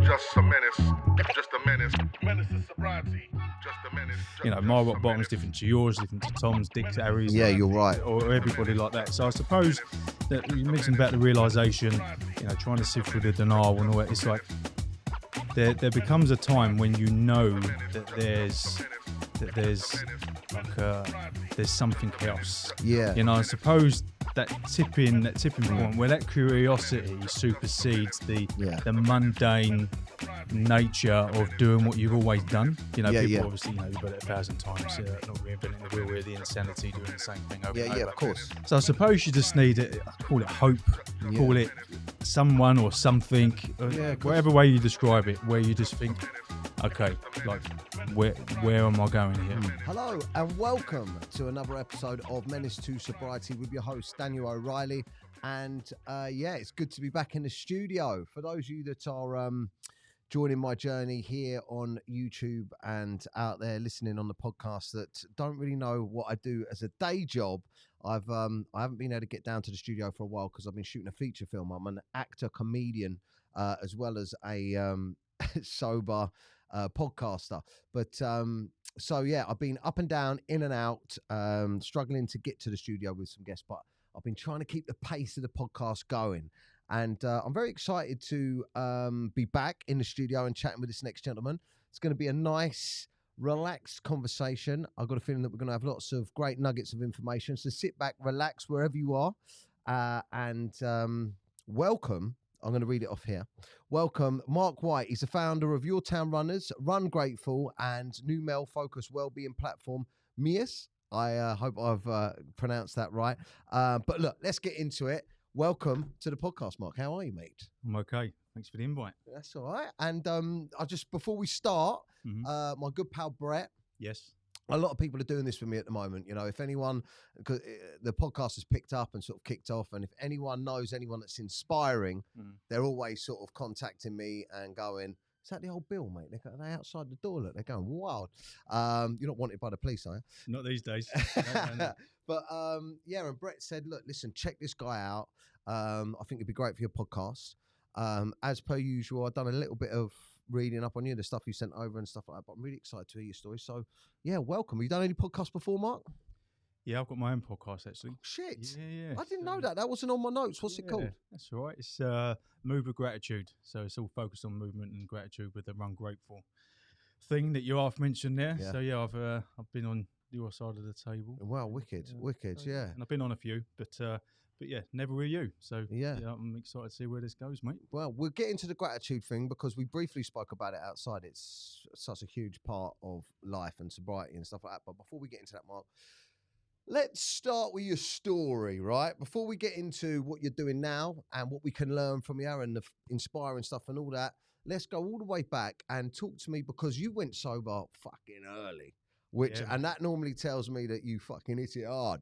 just a menace, just a menace. Menace is sobriety, just a menace. You know, my rock bottom's different to yours, different to Tom's, Dick's, Harry's. Yeah, you're right. Or everybody like that. So I suppose that you mentioned about the realisation, you know, trying to sift through the denial and all that. It's like there becomes a time when you know that there's something else. Yeah. You know, I suppose that tipping point where that curiosity supersedes the mundane nature of doing what you've always done. You know, people obviously, you know, you've got it 1,000 times, not reinventing the wheel, we're the insanity doing the same thing over and over. Yeah, of course. So I suppose you just need it, call it hope, call it someone or something, whatever way you describe it, where you just think, okay, like, where am I going here? Hello and welcome to another episode of Menace to Sobriety with your host Daniel O'Reilly, and it's good to be back in the studio. For those of you that are joining my journey here on YouTube and out there listening on the podcast that don't really know what I do as a day job, I haven't been able to get down to the studio for a while because I've been shooting a feature film. I'm an actor, comedian, as well as a sober podcaster. But I've been up and down, in and out, struggling to get to the studio with some guests, but I've been trying to keep the pace of the podcast going. And I'm very excited to be back in the studio and chatting with this next gentleman. It's going to be a nice, relaxed conversation. I've got a feeling that we're going to have lots of great nuggets of information. So sit back, relax wherever you are, and welcome. I'm going to read it off here. Welcome, Mark White. He's the founder of Your Town Runners, Run Grateful, and new male-focused wellbeing platform, MEUS. I hope I've pronounced that right. But look, let's get into it. Welcome to the podcast, Mark. How are you, mate? I'm okay. Thanks for the invite. That's all right. And before we start, my good pal Brett. Yes. A lot of people are doing this for me at the moment. You know, if anyone, because the podcast has picked up and sort of kicked off, and if anyone knows anyone that's inspiring, they're always sort of contacting me and going, "Is that the old Bill, mate? They're outside the door. Look, they're going wild." You're not wanted by the police, are you? Not these days. No. But and Brett said, "Look, listen, check this guy out. I think it'd be great for your podcast." As per usual, I've done a little bit of reading up on you, the stuff you sent over and stuff like that, but I'm really excited to hear your story. So, yeah, welcome. Have you done any podcasts before, Mark? Yeah, I've got my own podcast, actually. Oh, shit. Yeah. I didn't know that. That wasn't on my notes. What's it called? That's all right. It's Move with Gratitude. So it's all focused on movement and gratitude with the Run Grateful thing that you half mentioned there. Yeah. So, yeah, I've been on your side of the table. Wow, wicked, yeah. And I've been on a few, but yeah, never with you. So yeah, I'm excited to see where this goes, mate. Well, we'll get into the gratitude thing because we briefly spoke about it outside. It's such a huge part of life and sobriety and stuff like that. But before we get into that, Mark, let's start with your story, right? Before we get into what you're doing now and what we can learn from you and the inspiring stuff and all that, let's go all the way back and talk to me because you went sober fucking early. And that normally tells me that you fucking hit it hard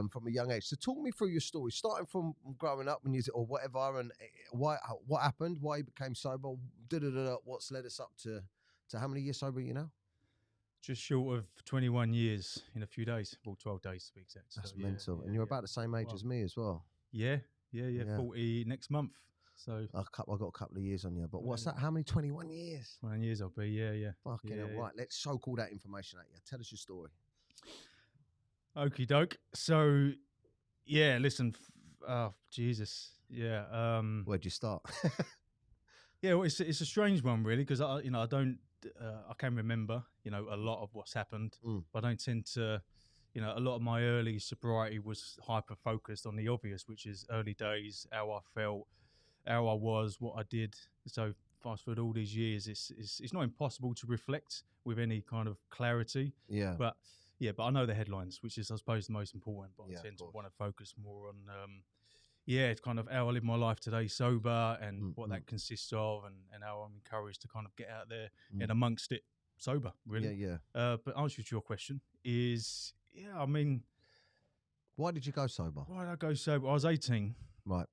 from a young age. So talk me through your story, starting from growing up when you or whatever, and what happened, why you became sober, what's led us up to how many years sober are you now? Just short of 21 years in a few days, well, 12 days to be exact. That's mental. And you're about the same age as me as well. Yeah, 40 next month. So I've got a couple of years on you, but what's that? How many? 21 years? 21 years I'll be, yeah. Fucking hell, right. Let's soak all that information out. Tell us your story. Okie doke. So, yeah, listen, Jesus, yeah. Where'd you start? Yeah, well, it's a strange one really because I can remember, a lot of what's happened, but I don't tend to, a lot of my early sobriety was hyper focused on the obvious, which is early days, how I felt, how I was, what I did. So fast forward all these years, it's not impossible to reflect with any kind of clarity. Yeah. But I know the headlines, which is I suppose the most important. But I tend to want to focus more on it's kind of how I live my life today sober and what that consists of and how I'm encouraged to kind of get out there and amongst it sober, really. Yeah. But answer to your question is why did you go sober? Why did I go sober? I was 18. Right.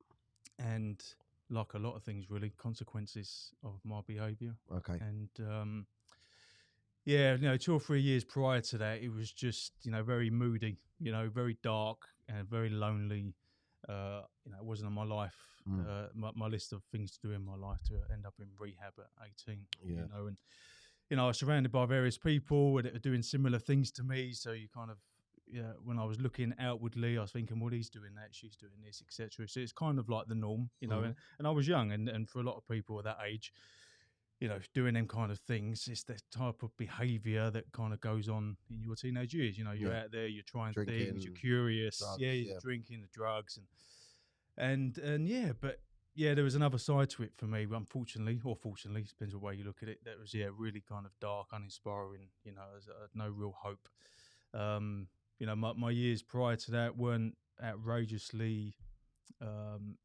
And like a lot of things, really, consequences of my behaviour. Okay. And 2 or 3 years prior to that, it was just, very moody, very dark and very lonely. it wasn't on my life, my list of things to do in my life to end up in rehab at 18. Yeah. And I was surrounded by various people that were doing similar things to me. So you kind of, when I was looking outwardly, I was thinking, well, he's doing that, she's doing this, etc. So it's kind of like the norm, and I was young, and for a lot of people at that age, doing them kind of things, it's the type of behaviour that kind of goes on in your teenage years. You're out there, you're trying things, you're curious, drugs, you're drinking the drugs, and but there was another side to it for me, unfortunately, or fortunately, depends what way you look at it. That was really kind of dark, uninspiring. I had no real hope. My years prior to that weren't outrageously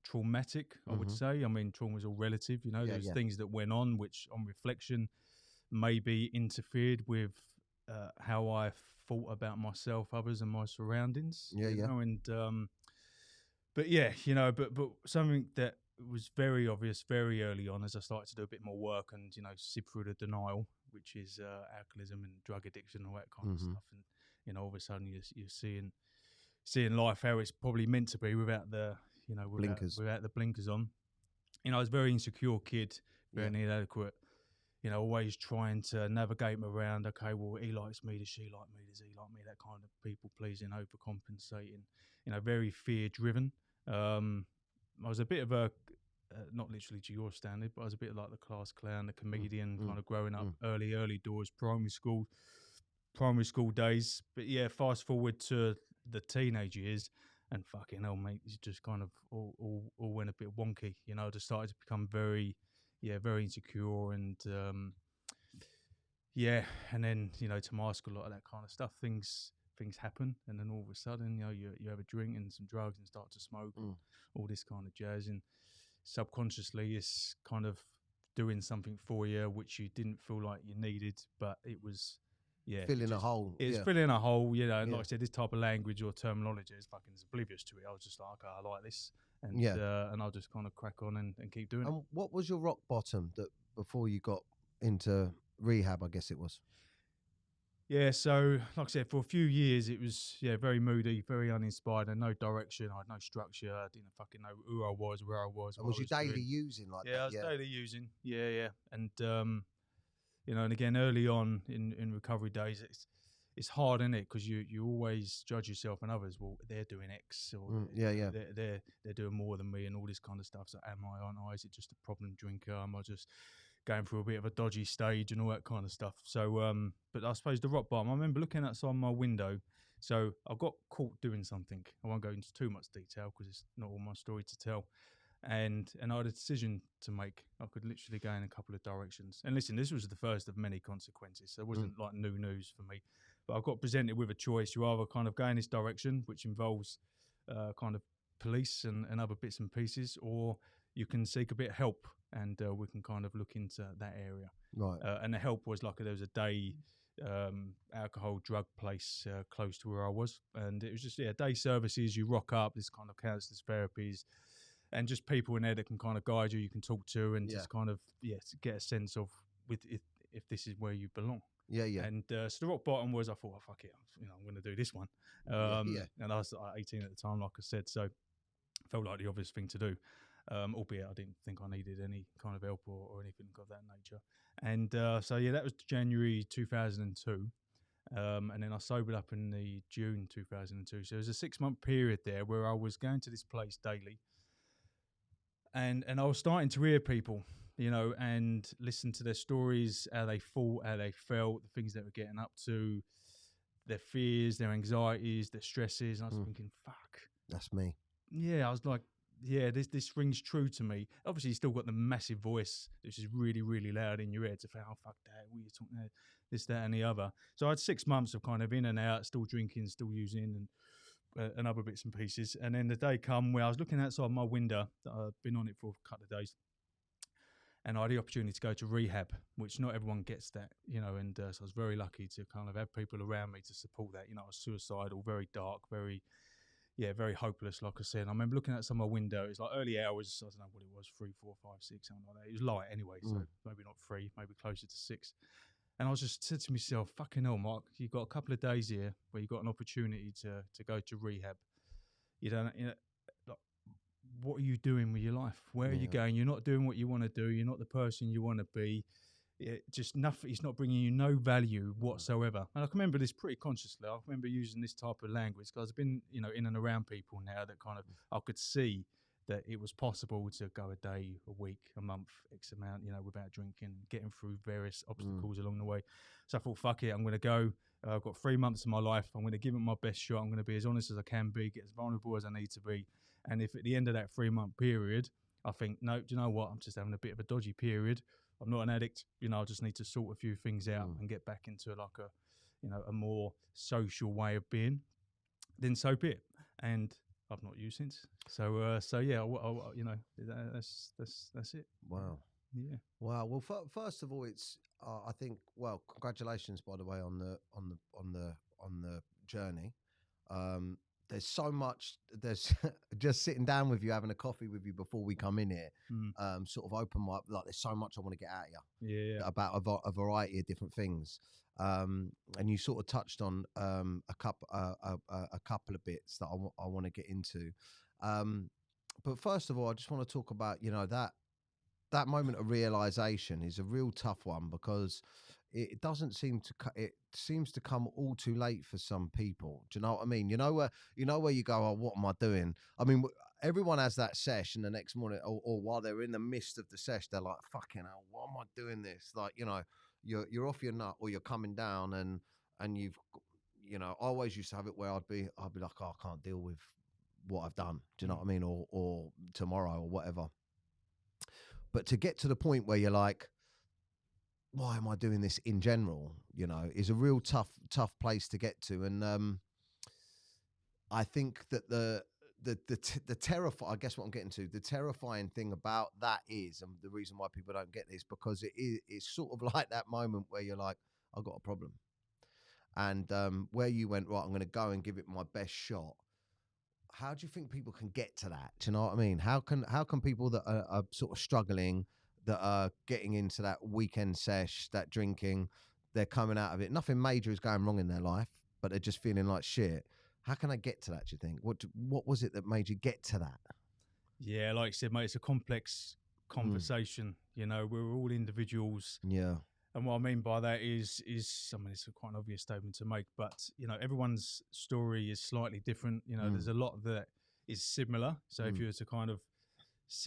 traumatic, I would say. I mean, trauma is all relative. There's things that went on which, on reflection, maybe interfered with how I thought about myself, others, and my surroundings. But something that was very obvious very early on, as I started to do a bit more work and sift through the denial, which is alcoholism and drug addiction, all that kind of stuff, and all of a sudden you're seeing life how it's probably meant to be without the without the blinkers on. I was a very insecure kid, very inadequate. Always trying to navigate around. Okay, well, he likes me. Does she like me? Does he like me? That kind of people pleasing, overcompensating. Very fear driven. I was a bit of a not literally to your standard, but I was a bit like the class clown, the comedian, kind of growing up early doors, primary school days. But fast forward to the teenage years, and fucking hell, mate, it just kind of all went a bit wonky. Just started to become very insecure, and and then to mask a lot of that kind of stuff, things happen, and then all of a sudden, you have a drink and some drugs and start to smoke, and all this kind of jazz, and subconsciously it's kind of doing something for you which you didn't feel like you needed, but it was filling a hole. It's filling a hole, and like I said, this type of language or terminology is fucking oblivious to it. I was just like, okay, I like this, and and I'll just kind of crack on and keep doing it. And what was your rock bottom that before you got into rehab, I guess it was? So like I said, for a few years it was very moody, very uninspired, and no direction. I had no structure. I didn't fucking know who I was, where I was. And was you daily using like that? I was daily using. And and again, early on in recovery days, it's hard, isn't it? Because you always judge yourself and others. Well, they're doing X, or they're doing more than me, and all this kind of stuff. So am I? Aren't I? Is it just a problem drinker? Am I just going through a bit of a dodgy stage and all that kind of stuff? So, but I suppose the rock bottom, I remember looking outside my window. So I got caught doing something. I won't go into too much detail because it's not all my story to tell. And I had a decision to make. I could literally go in a couple of directions. And listen, this was the first of many consequences. So it wasn't like new news for me. But I got presented with a choice. You either kind of go in this direction, which involves kind of police and other bits and pieces, or you can seek a bit of help, and we can kind of look into that area. Right. And the help was like there was a day alcohol drug place close to where I was, and it was just day services. You rock up, this kind of counsellors, therapies, and just people in there that can kind of guide you, you can talk to, and just kind of get a sense of if this is where you belong. And so the rock bottom was, I thought, oh, fuck it, I'm going to do this one. And I was 18 at the time, like I said, so felt like the obvious thing to do. Albeit I didn't think I needed any kind of help or anything of that nature. And that was January 2002. And then I sobered up in the June 2002. So there was a 6-month period there where I was going to this place daily. And I was starting to hear people, and listen to their stories, how they thought, how they felt, the things they were getting up to, their fears, their anxieties, their stresses. And I was thinking, fuck. That's me. Yeah, I was like, this rings true to me. Obviously, you still got the massive voice, which is really, really loud in your head to say, oh, fuck that, what are you talking about? This, that, and the other. So I had 6 months of kind of in and out, still drinking, still using, and other bits and pieces. And then the day come where I was looking outside my window, I'd been on it for a couple of days, and I had the opportunity to go to rehab, which not everyone gets that, and so I was very lucky to kind of have people around me to support that. I was suicidal, very dark, very hopeless, like I said. And I remember looking outside my window. It was like early hours. I don't know what it was, 3, 4, 5, 6, something like that. It was light anyway, so maybe not 3, maybe closer to 6. And I was just said to myself, fucking hell, Mark, you've got a couple of days here where you've got an opportunity to go to rehab. what are you doing with your life? Where are you going? You're not doing what you want to do. You're not the person you want to be. Just nothing. It's not bringing you no value whatsoever. And I can remember this pretty consciously. I remember using this type of language because I've been, in and around people now that kind of I could see that it was possible to go a day, a week, a month, X amount, without drinking, getting through various obstacles along the way. So I thought, fuck it, I'm going to go. I've got 3 months of my life. I'm going to give it my best shot. I'm going to be as honest as I can be, get as vulnerable as I need to be. And if at the end of that 3-month period, I think, no, do you know what? I'm just having a bit of a dodgy period. I'm not an addict, I just need to sort a few things out and get back into like a more social way of being. Then so be it. And I've not used since. So yeah, that's it. Wow. Yeah. Wow. Well, first of all, it's I think. Well, congratulations, by the way, on the journey. There's so much. There's just sitting down with you, having a coffee with you before we come in here. Sort of open my like. There's so much I want to get out of you. Yeah. About a variety of different things. And you sort of touched on a couple of bits that I want to get into. But first of all, I just want to talk about that moment of realization is a real tough one because it doesn't seem to it seems to come all too late for some people. Do you know what I mean? You know where you go, oh, what am I doing? I mean, everyone has that sesh, and the next morning or while they're in the midst of the sesh, they're like, fucking hell, why am I doing this? Like, you're off your nut or you're coming down and you've, I always used to have it where I'd be like, oh, I can't deal with what I've done. Do you know what I mean? Or tomorrow or whatever. But to get to the point where you're like, why am I doing this in general? Is a real tough place to get to. And I think that the terrifying, I guess what I'm getting to, the terrifying thing about that is, and the reason why people don't get this, because it's sort of like that moment where you're like, I've got a problem. And where you went, right, I'm going to go and give it my best shot. How do you think people can get to that? Do you know what I mean? How can people that are sort of struggling, that are getting into that weekend sesh, that drinking, they're coming out of it, nothing major is going wrong in their life, but they're just feeling like shit. How can I get to that, do you think? What was it that made you get to that? Yeah, like you said, mate, it's a complex conversation. We're all individuals. Yeah. And what I mean by that is I mean, it's quite an obvious statement to make, but, everyone's story is slightly different. There's a lot that is similar. So if you were to kind of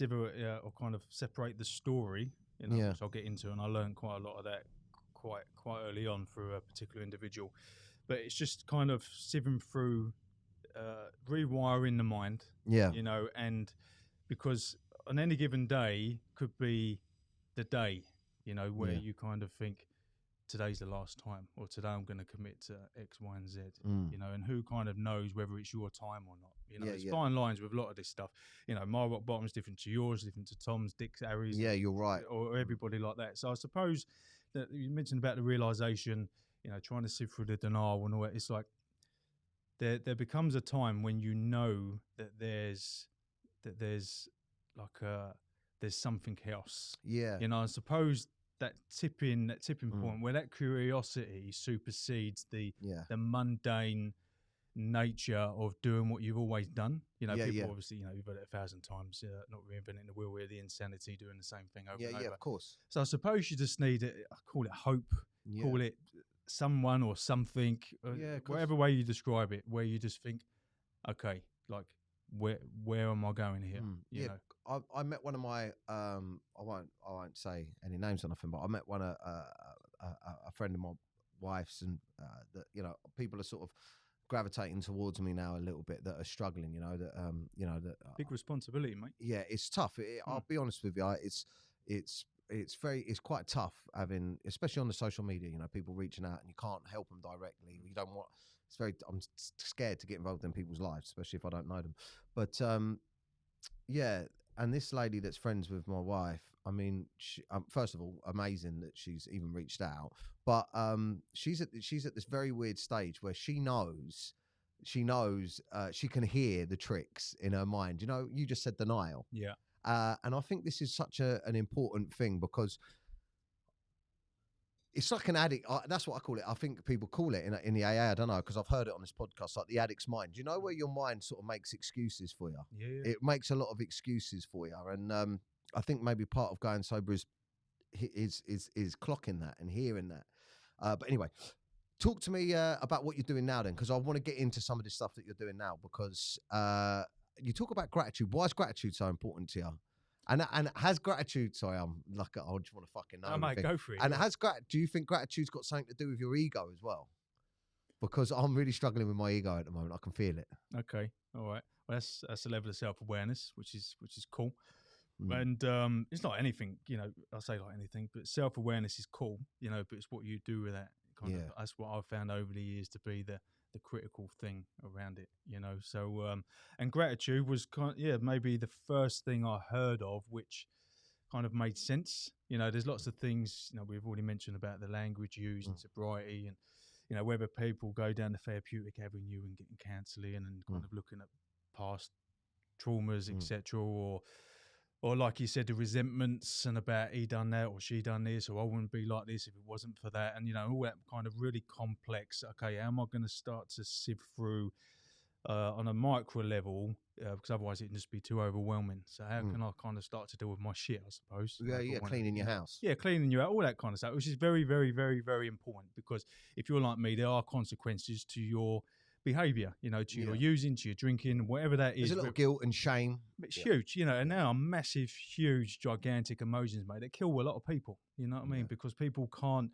or kind of separate the story, which I'll get into, and I learned quite a lot of that quite early on through a particular individual. But it's just kind of sieving through, rewiring the mind. Yeah. And because on any given day could be the day, where you kind of think today's the last time, or today I'm going to commit to X, Y, and Z, and who kind of knows whether it's your time or not. There's fine lines with a lot of this stuff. My rock bottom's different to yours, different to Tom's, Dick's, Harry's. Yeah, you're right. Or everybody like that. So I suppose that you mentioned about the realization, trying to sift through the denial and all that. It's like there becomes a time when that there's something else. Yeah. I suppose that tipping point where that curiosity supersedes the mundane nature of doing what you've always done. People obviously, you've heard it 1,000 times, not reinventing the wheel, we're the insanity, doing the same thing over and over. Yeah, of course. So I suppose you just need I call it hope, call it someone or something, whatever way you describe it, where you just think, okay, like where am I going here? I met one of my I won't say any names or nothing, but I met a friend of my wife's, and that people are sort of gravitating towards me now a little bit, that are struggling. That big responsibility, mate. Yeah, it's tough. I'll be honest with you. It's quite tough having, especially on the social media. People reaching out and you can't help them directly. You don't want. I'm scared to get involved in people's lives, especially if I don't know them. But and this lady that's friends with my wife, I mean, she, first of all, amazing that she's even reached out. But she's at this very weird stage where she knows she can hear the tricks in her mind. You just said denial. Yeah. And I think this is such an important thing, because it's like an addict. That's what I call it. I think people call it in the AA. I don't know, because I've heard it on this podcast, like the addict's mind. Do you know where your mind sort of makes excuses for you? Yeah. It makes a lot of excuses for you, and I think maybe part of going sober is clocking that and hearing that. But anyway, talk to me about what you're doing now, then, because I want to get into some of the stuff that you're doing now. Because you talk about gratitude. Why is gratitude so important to you? And has gratitude? Sorry, I'm like I just want to fucking know. I might go for it. And do you think gratitude's got something to do with your ego as well? Because I'm really struggling with my ego at the moment. I can feel it. Okay, all right. Well, that's a level of self-awareness, which is cool. And it's not anything, I say like anything, but self-awareness is cool, but it's what you do with that kind of. That's what I've found over the years to be the critical thing around it, So and gratitude was maybe the first thing I heard of, which kind of made sense. There's lots of things, we've already mentioned about the language used in sobriety, and whether people go down the therapeutic avenue and getting counselling and kind of looking at past traumas, etc., or like you said, the resentments and about he done that or she done this, or I wouldn't be like this if it wasn't for that. And, all that kind of really complex, okay, how am I going to start to sift through on a micro level, because otherwise it can just be too overwhelming. So how can I kind of start to deal with my shit, I suppose? Cleaning your house. Yeah, cleaning your house, all that kind of stuff, which is very, very, very, very important, because if you're like me, there are consequences to your behaviour, to your using, to your drinking, whatever that is. There's a lot of guilt and shame. It's huge, and now massive, huge, gigantic emotions, mate, that kill a lot of people, you know what I mean? Because people can't.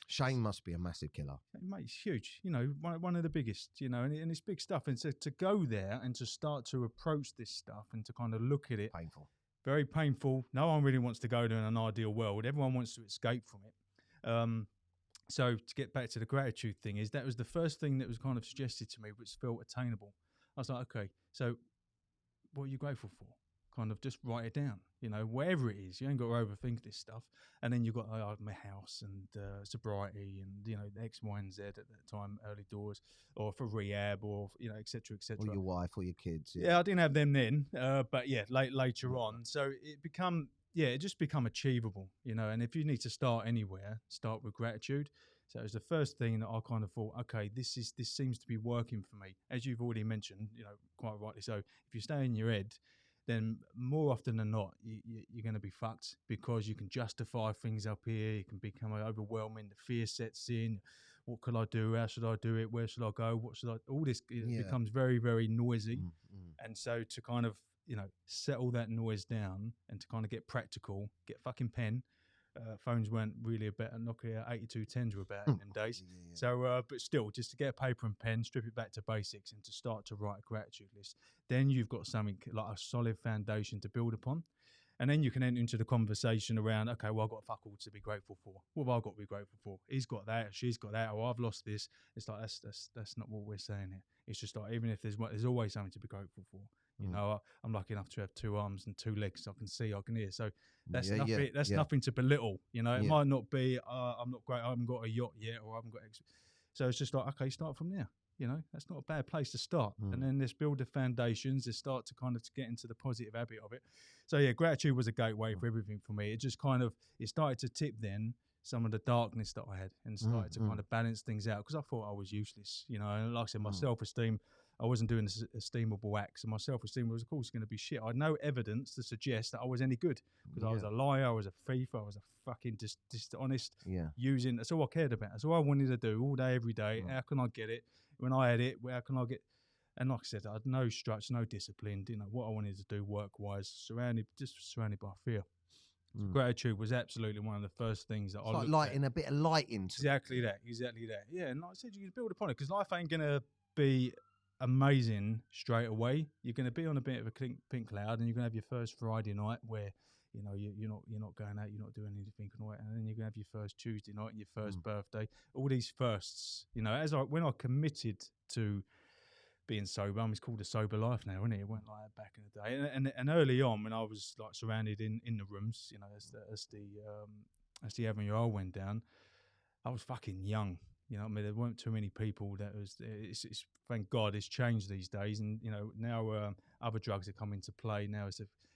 Shame must be a massive killer. Mate, it's huge, one of the biggest, and it's big stuff. And to go there and to start to approach this stuff and to kind of look at it. Painful. Very painful. No one really wants to go there in an ideal world. Everyone wants to escape from it. So to get back to the gratitude thing, that was the first thing that was kind of suggested to me, which felt attainable. I was like, okay, so what are you grateful for? Kind of just write it down, wherever it is. You ain't got to overthink this stuff. And then you've got my house and sobriety and, X, Y, and Z at that time, early doors, or for rehab, or, et cetera, et cetera. Or your wife or your kids. Yeah, I didn't have them then, but later on. So it just become achievable, and if you need to start anywhere, start with gratitude. So it was the first thing that I kind of thought, okay, this seems to be working for me. As you've already mentioned, quite rightly so, if you stay in your head, then more often than not, you're going to be fucked, because you can justify things up here. It can become overwhelming. The fear sets in. What could I do? How should I do it? Where should I go? What should I? All this becomes very, very noisy. And so to kind of, settle that noise down and to kind of get practical, get fucking pen. Phones weren't really about Nokia 8210s were about in them days. So, but still, just to get a paper and pen, strip it back to basics, and to start to write a gratitude list. Then you've got something like a solid foundation to build upon. And then you can enter into the conversation around, okay, well, I've got fuck all to be grateful for. What have I got to be grateful for? He's got that, she's got that, or I've lost this. It's like, that's not what we're saying here. It's just like, even if there's always something to be grateful for. I'm lucky enough to have 2 arms and 2 legs. I can see, I can hear. So that's nothing. That's nothing to belittle. It might not be. I'm not great. I haven't got a yacht yet, or I haven't got. So it's just like, okay, start from there. That's not a bad place to start. And then let's build the foundations. Let's start to kind of get into the positive habit of it. So gratitude was a gateway for everything for me. It just kind of started to tip then some of the darkness that I had, and started to kind of balance things out, because I thought I was useless. And like I said, my self-esteem. I wasn't doing esteemable acts, and my self-esteem was, of course, going to be shit. I had no evidence to suggest that I was any good, because I was a liar, I was a thief, I was a fucking dishonest. Using. That's all I cared about. That's all I wanted to do all day, every day. How can I get it? When I had it, how can I get? And like I said, I had no structure, no discipline. What I wanted to do work-wise, surrounded by fear. So gratitude was absolutely one of the first things that I looked lighting a bit of light into. Exactly that. Yeah, and like I said, you can build upon it, because life ain't gonna be amazing straight away. You're going to be on a bit of a pink cloud, and you're going to have your first Friday night where you're not going out, you're not doing anything, and then you're going to have your first Tuesday night and your first birthday. All these firsts, when I committed to being sober, it's called a sober life now, isn't it? It went like that back in the day, and early on, when I was like surrounded in the rooms, as the avenue I went down, I was fucking young. There weren't too many people. It's thank God it's changed these days, and now other drugs are coming into play. Now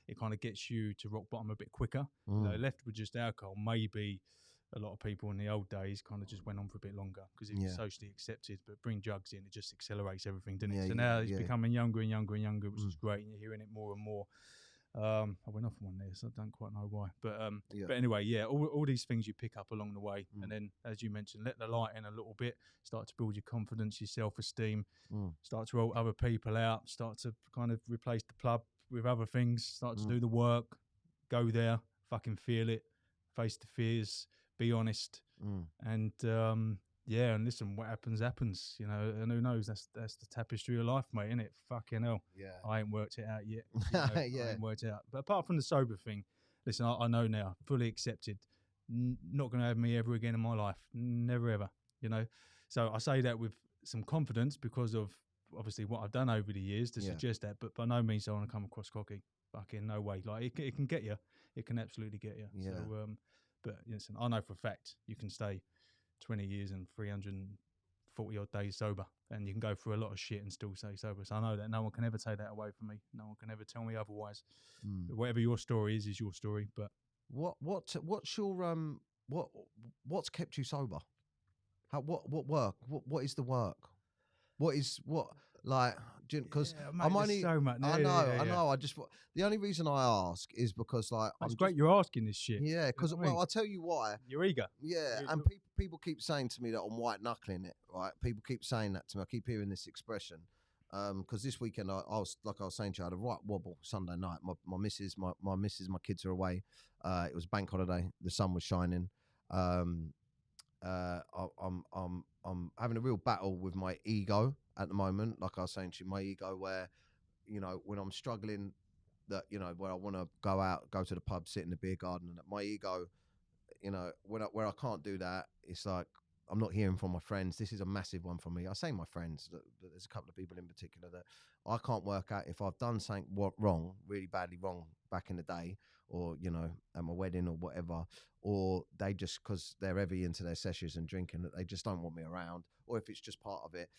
it kind of gets you to rock bottom a bit quicker. Left with just alcohol, maybe a lot of people in the old days kind of just went on for a bit longer because it was socially accepted. But bring drugs in, it just accelerates everything, doesn't it? So now it's becoming younger and younger and younger, which is great, and you're hearing it more and more. I went off on one there, so I don't quite know why. But anyway, all these things you pick up along the way, and then, as you mentioned, let the light in a little bit, start to build your confidence, your self-esteem, start to roll other people out, start to kind of replace the plug with other things, start to do the work, go there, fucking feel it, face the fears, be honest, and and listen, what happens, you know, and who knows, that's the tapestry of life, mate, innit? Fucking hell. Yeah. I ain't worked it out yet. You know, I ain't worked it out. But apart from the sober thing, listen, I know now, fully accepted, not going to have me ever again in my life. Never ever, you know? So I say that with some confidence because of, obviously, what I've done over the years to suggest that, but by no means do I want to come across cocky. Fucking no way. Like, it can get you. It can absolutely get you. Yeah. So, but listen, I know for a fact you can stay 20 years and 340 odd days sober, and you can go through a lot of shit and still stay sober. So I know that no one can ever take that away from me. No one can ever tell me otherwise. Whatever your story is your story. But what's your what's kept you sober? What work? What is the work? Because I'm only so much. I know. I just the only reason I ask is because it's great you're asking this shit. Yeah, because I'll tell you why. You're eager. Yeah, and people keep saying to me that I'm white knuckling it. Right? People keep saying that to me. I keep hearing this expression. Because this weekend I was saying to you, I had a right wobble Sunday night. My missus, my kids are away. It was bank holiday. The sun was shining. I'm having a real battle with my ego at the moment. Like I was saying to you, my ego, where, you know, when I'm struggling, that, you know, where I want to go out, go to the pub, sit in the beer garden, and my ego, you know, where I can't do that, it's like I'm not hearing from my friends. This is a massive one for me. I say my friends, but there's a couple of people in particular that I can't work out if I've done something wrong, really badly wrong back in the day, or, you know, at my wedding or whatever, or they just, because they're heavy into their sessions and drinking, that they just don't want me around, or if it's just part of it.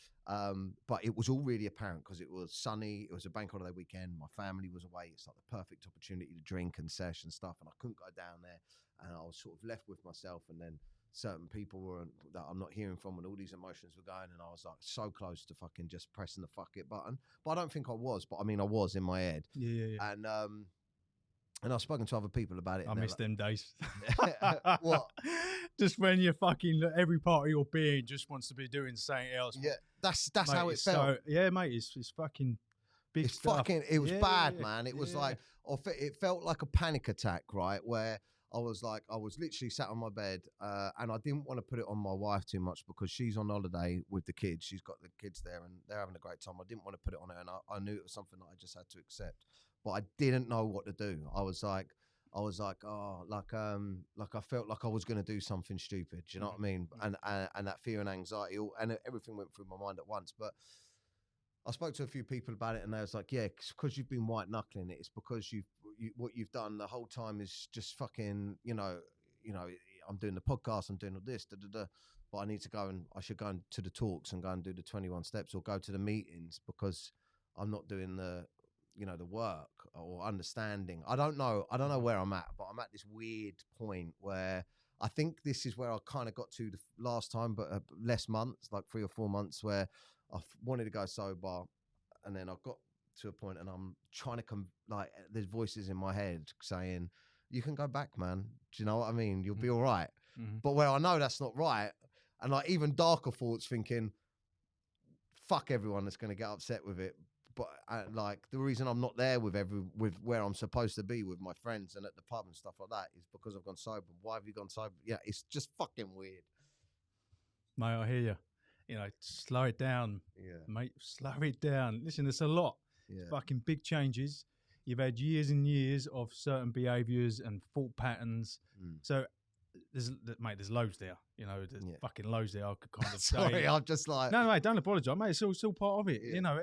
But it was all really apparent because it was sunny. It was a bank holiday weekend. My family was away. It's like the perfect opportunity to drink and sesh and stuff, and I couldn't go down there, and I was sort of left with myself. And then certain people that I'm not hearing from, and all these emotions were going, and I was like so close to fucking just pressing the fuck it button. But I don't think I was, but I mean I was in my head. Yeah. And I've spoken to other people about it. I miss them days. What? Just when you're fucking, every part of your being just wants to be doing something else. Yeah, that's mate, how it felt. So, yeah, mate, it's fucking big stuff. It was bad, man. It was like, it felt like a panic attack, right? Where I was literally sat on my bed, and I didn't want to put it on my wife too much because she's on holiday with the kids. She's got the kids there and they're having a great time. I didn't want to put it on her, and I knew it was something that I just had to accept. But I didn't know what to do. I was like, I felt like I was going to do something stupid. Do you know what I mean? And that fear and anxiety, and everything went through my mind at once. But I spoke to a few people about it, and they was like, yeah, because you've been white knuckling it. It's because what you've done the whole time is just fucking, you know, I'm doing the podcast, I'm doing all this, but I should go to the talks and go and do the 21 steps or go to the meetings because I'm not doing the work or understanding. I don't know where I'm at, but I'm at this weird point where I think this is where I kind of got to the last time, but less months, like 3 or 4 months, where I wanted to go sober, and then I got to a point, and I'm trying to there's voices in my head saying, "You can go back, man. Do you know what I mean? You'll be all right." Mm-hmm. But where I know that's not right, and like even darker thoughts, thinking, "Fuck everyone that's going to get upset with it." But like the reason I'm not there with where I'm supposed to be with my friends and at the pub and stuff like that is because I've gone sober. Why have you gone sober? Yeah, it's just fucking weird. Mate, I hear you. You know, slow it down, mate. Slow it down. Listen, it's a lot. Yeah. It's fucking big changes. You've had years and years of certain behaviours and thought patterns. So, there's loads there. You know, there's fucking loads there. I could kind of say. Sorry, I'm just like. No, mate, don't apologise, mate. It's still part of it. Yeah. You know,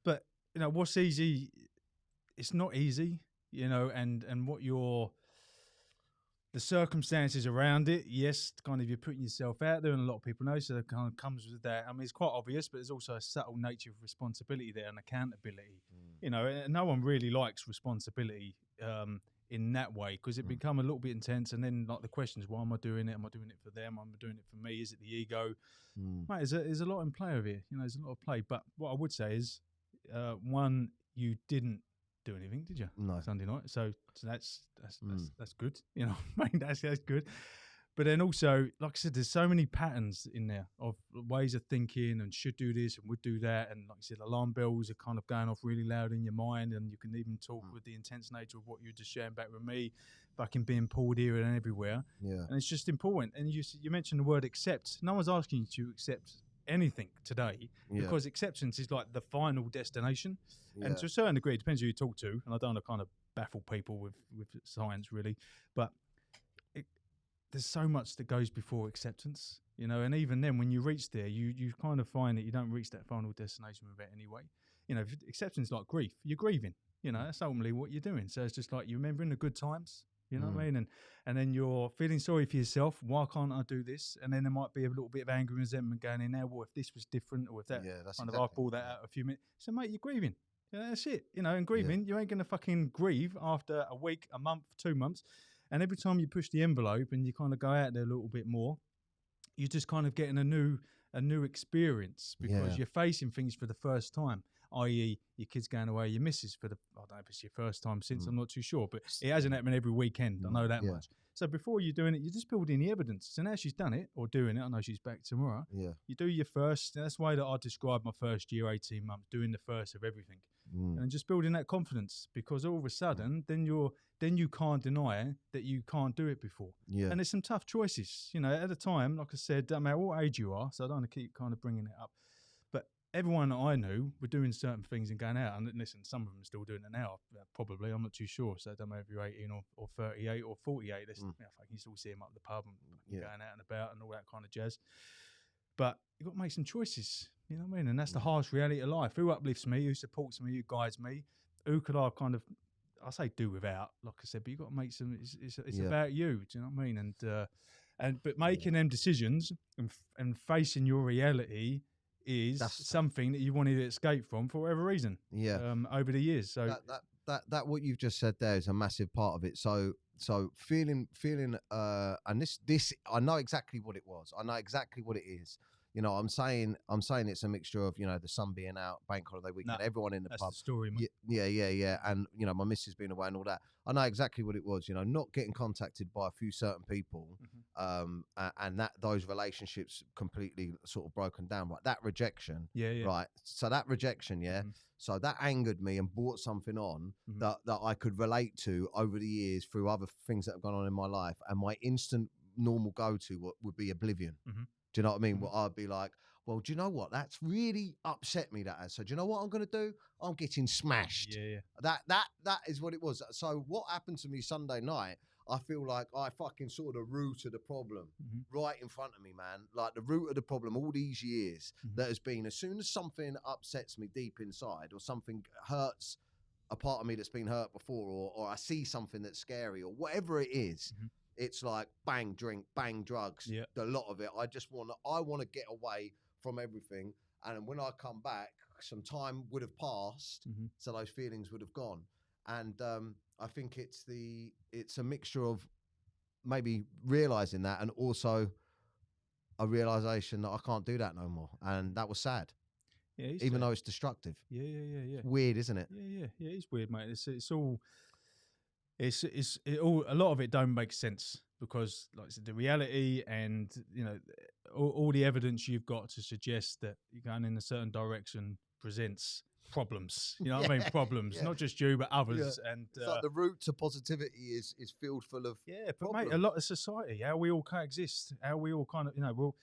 but you know what's easy. It's not easy. You know, and what the circumstances around it, yes, kind of you're putting yourself out there, and a lot of people know, so it kind of comes with that. I mean, it's quite obvious, but there's also a subtle nature of responsibility there and accountability. You know, and no one really likes responsibility in that way, because it become a little bit intense. And then like the questions, why am I doing it? Am I doing it for them? Am I doing it for me? Is it the ego? Mate, there's a lot in play over here. You know, there's a lot of play. But what I would say is, one, you didn't do anything, did you? No. Sunday night. So that's good. You know, I mean, that's good. But then also, like I said, there's so many patterns in there of ways of thinking and should do this and would do that. And like I said, alarm bells are kind of going off really loud in your mind. And you can even talk with the intense nature of what you're just sharing back with me, fucking being pulled here and everywhere. Yeah. And it's just important. And you mentioned the word accept. No one's asking you to accept anything today, because acceptance is like the final destination. And to a certain degree, it depends who you talk to. And I don't want to kind of baffle people with science, really. But there's so much that goes before acceptance, you know, and even then when you reach there, you kind of find that you don't reach that final destination with it anyway. You know, acceptance is like grief. You're grieving, you know, that's ultimately what you're doing. So it's just like you're remembering the good times, you know what I mean? And then you're feeling sorry for yourself. Why can't I do this? And then there might be a little bit of anger and resentment going in there. Well, if this was different, or if that I pulled that out a few minutes. So mate, you're grieving. Yeah, that's it. You know, and grieving, you ain't going to fucking grieve after a week, a month, 2 months. And every time you push the envelope and you kind of go out there a little bit more, you're just kind of getting a new experience, because you're facing things for the first time, i.e. your kids going away, your missus I don't know if it's your first time since, I'm not too sure, but it hasn't happened every weekend, I know that much. So before you're doing it, you're just building the evidence. So now she's done it, or doing it, I know she's back tomorrow. You do your first, that's the way that I describe my first year, 18 months, doing the first of everything. And just building that confidence, because all of a sudden, then you can't deny that you can't do it before. And there's some tough choices, you know, at the time, like I said, no matter what age you are, so I don't want to keep kind of bringing it up, but everyone that I knew were doing certain things and going out, and listen, some of them are still doing it now, probably, I'm not too sure, so I don't know if you're 18 or 38 or 48, you know, I can still see them up at the pub and going out and about and all that kind of jazz. But you've got to make some choices, you know what I mean? And that's the harsh reality of life. Who uplifts me? Who supports me? Who guides me? Who could I kind of, I say do without, like I said, but you've got to make some, it's about you, do you know what I mean? But making them decisions and facing your reality is something that you wanted to escape from for whatever reason over the years. So that what you've just said there is a massive part of it. So feeling and this I know exactly what it was. I know exactly what it is. You know, I'm saying it's a mixture of, you know, the sun being out, bank holiday weekend, everyone in the pub. That's the story, mate. Yeah. And, you know, my missus being away and all that. I know exactly what it was, you know, not getting contacted by a few certain people, and that those relationships completely sort of broken down. Right. That rejection. Right. So that rejection, so that angered me and brought something on that I could relate to over the years through other things that have gone on in my life. And my instant normal go-to would be oblivion. Do you know what I mean? Well, I'd be like, well, do you know what? That's really upset me, that has. So do you know what I'm going to do? I'm getting smashed. That is what it was. So what happened to me Sunday night, I feel like I fucking saw the root of the problem right in front of me, man. Like the root of the problem all these years that has been, as soon as something upsets me deep inside, or something hurts a part of me that's been hurt before, or I see something that's scary, or whatever it is, it's like bang drink, bang drugs. The lot of it. I want to get away from everything. And when I come back, some time would have passed, so those feelings would have gone. And I think it's a mixture of maybe realizing that, and also a realization that I can't do that no more. And that was sad. Even though it's destructive. It's weird, isn't it? Yeah. It's weird, mate. It's all. A lot of it don't make sense, because, like I said, the reality and, you know, all the evidence you've got to suggest that you're going in a certain direction presents problems. You know what I mean? Problems, not just you, but others. And it's like the route to positivity is filled full of but problems. mate, a lot of society, how we all coexist, how we all kind of, you know,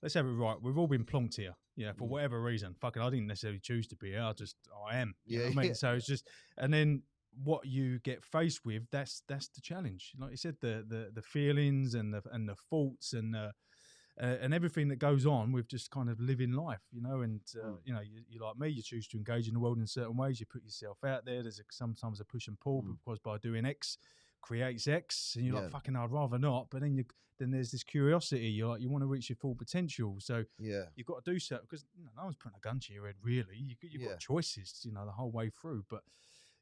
let's have it right. We've all been plonked here, for whatever reason. Fucking, I didn't necessarily choose to be here. I am. You know what I mean? So it's just, and then what you get faced with, that's the challenge. Like you said, the feelings and the thoughts and everything that goes on with just kind of living life, you know. And you know, you like me, you choose to engage in the world in certain ways. You put yourself out there. There's sometimes a push and pull, because by doing X creates X, and you're like, fucking, I'd rather not. But then there's this curiosity. You're like, you want to reach your full potential. So you've got to do so, because no one's putting a gun to your head, really. You've got choices, you know, the whole way through. But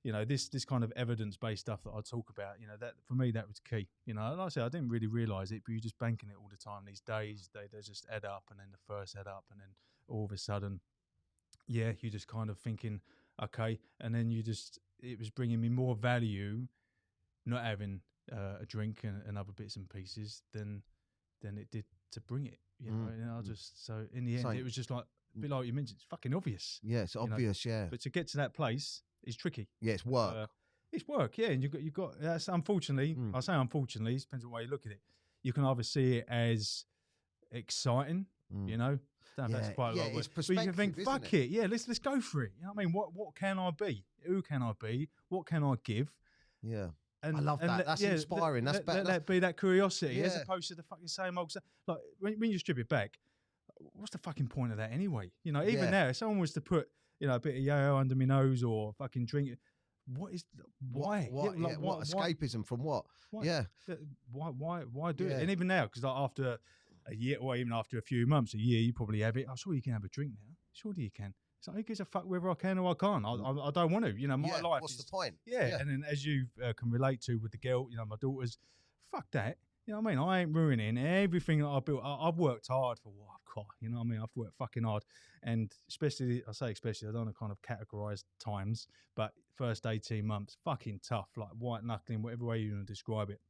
you know, this kind of evidence-based stuff that I talk about, you know, that for me, that was key. You know, like I said, I didn't really realise it, but you're just banking it all the time. These days, they just add up, and then the first add up, and then all of a sudden, yeah, you're just kind of thinking, okay, and then it was bringing me more value not having a drink and other bits and pieces than it did to bring it. You know, and I just, so in the end, it was just like, a bit like you mentioned, it's fucking obvious. Yeah, it's obvious, yeah. But to get to that place is tricky. Yeah, it's work. It's work, yeah. And you've got that's unfortunately, I say unfortunately, it depends on the way you look at it. You can either see it as exciting, you know, don't know if that's quite a lot of words, but you can think, fuck it, yeah, let's go for it. You know what I mean? What can I be? Who can I be? What can I give? Yeah. And, I love that. That's inspiring. That's better. Let that be that curiosity as opposed to the fucking same old stuff. Like when you strip it back, what's the fucking point of that anyway? You know, even now, if someone was to put, you know, a bit of yayo under my nose or fucking drink it, why? What escapism from what? Why? Yeah. Why do it? And even now, because like after a year or even after a few months, a year, you probably have it. I'm sure you can have a drink now. Surely you can. So who gives a fuck whether I can or I can't? I don't want to. You know, my life. What's the point? Yeah, and then as you can relate to with the girl, you know, my daughters, fuck that. You know what I mean? I ain't ruining everything that I built. I've worked hard for what I've got. You know what I mean? I've worked fucking hard. And especially, I don't want to kind of categorise times, but first 18 months, fucking tough, like white knuckling, whatever way you want to describe it.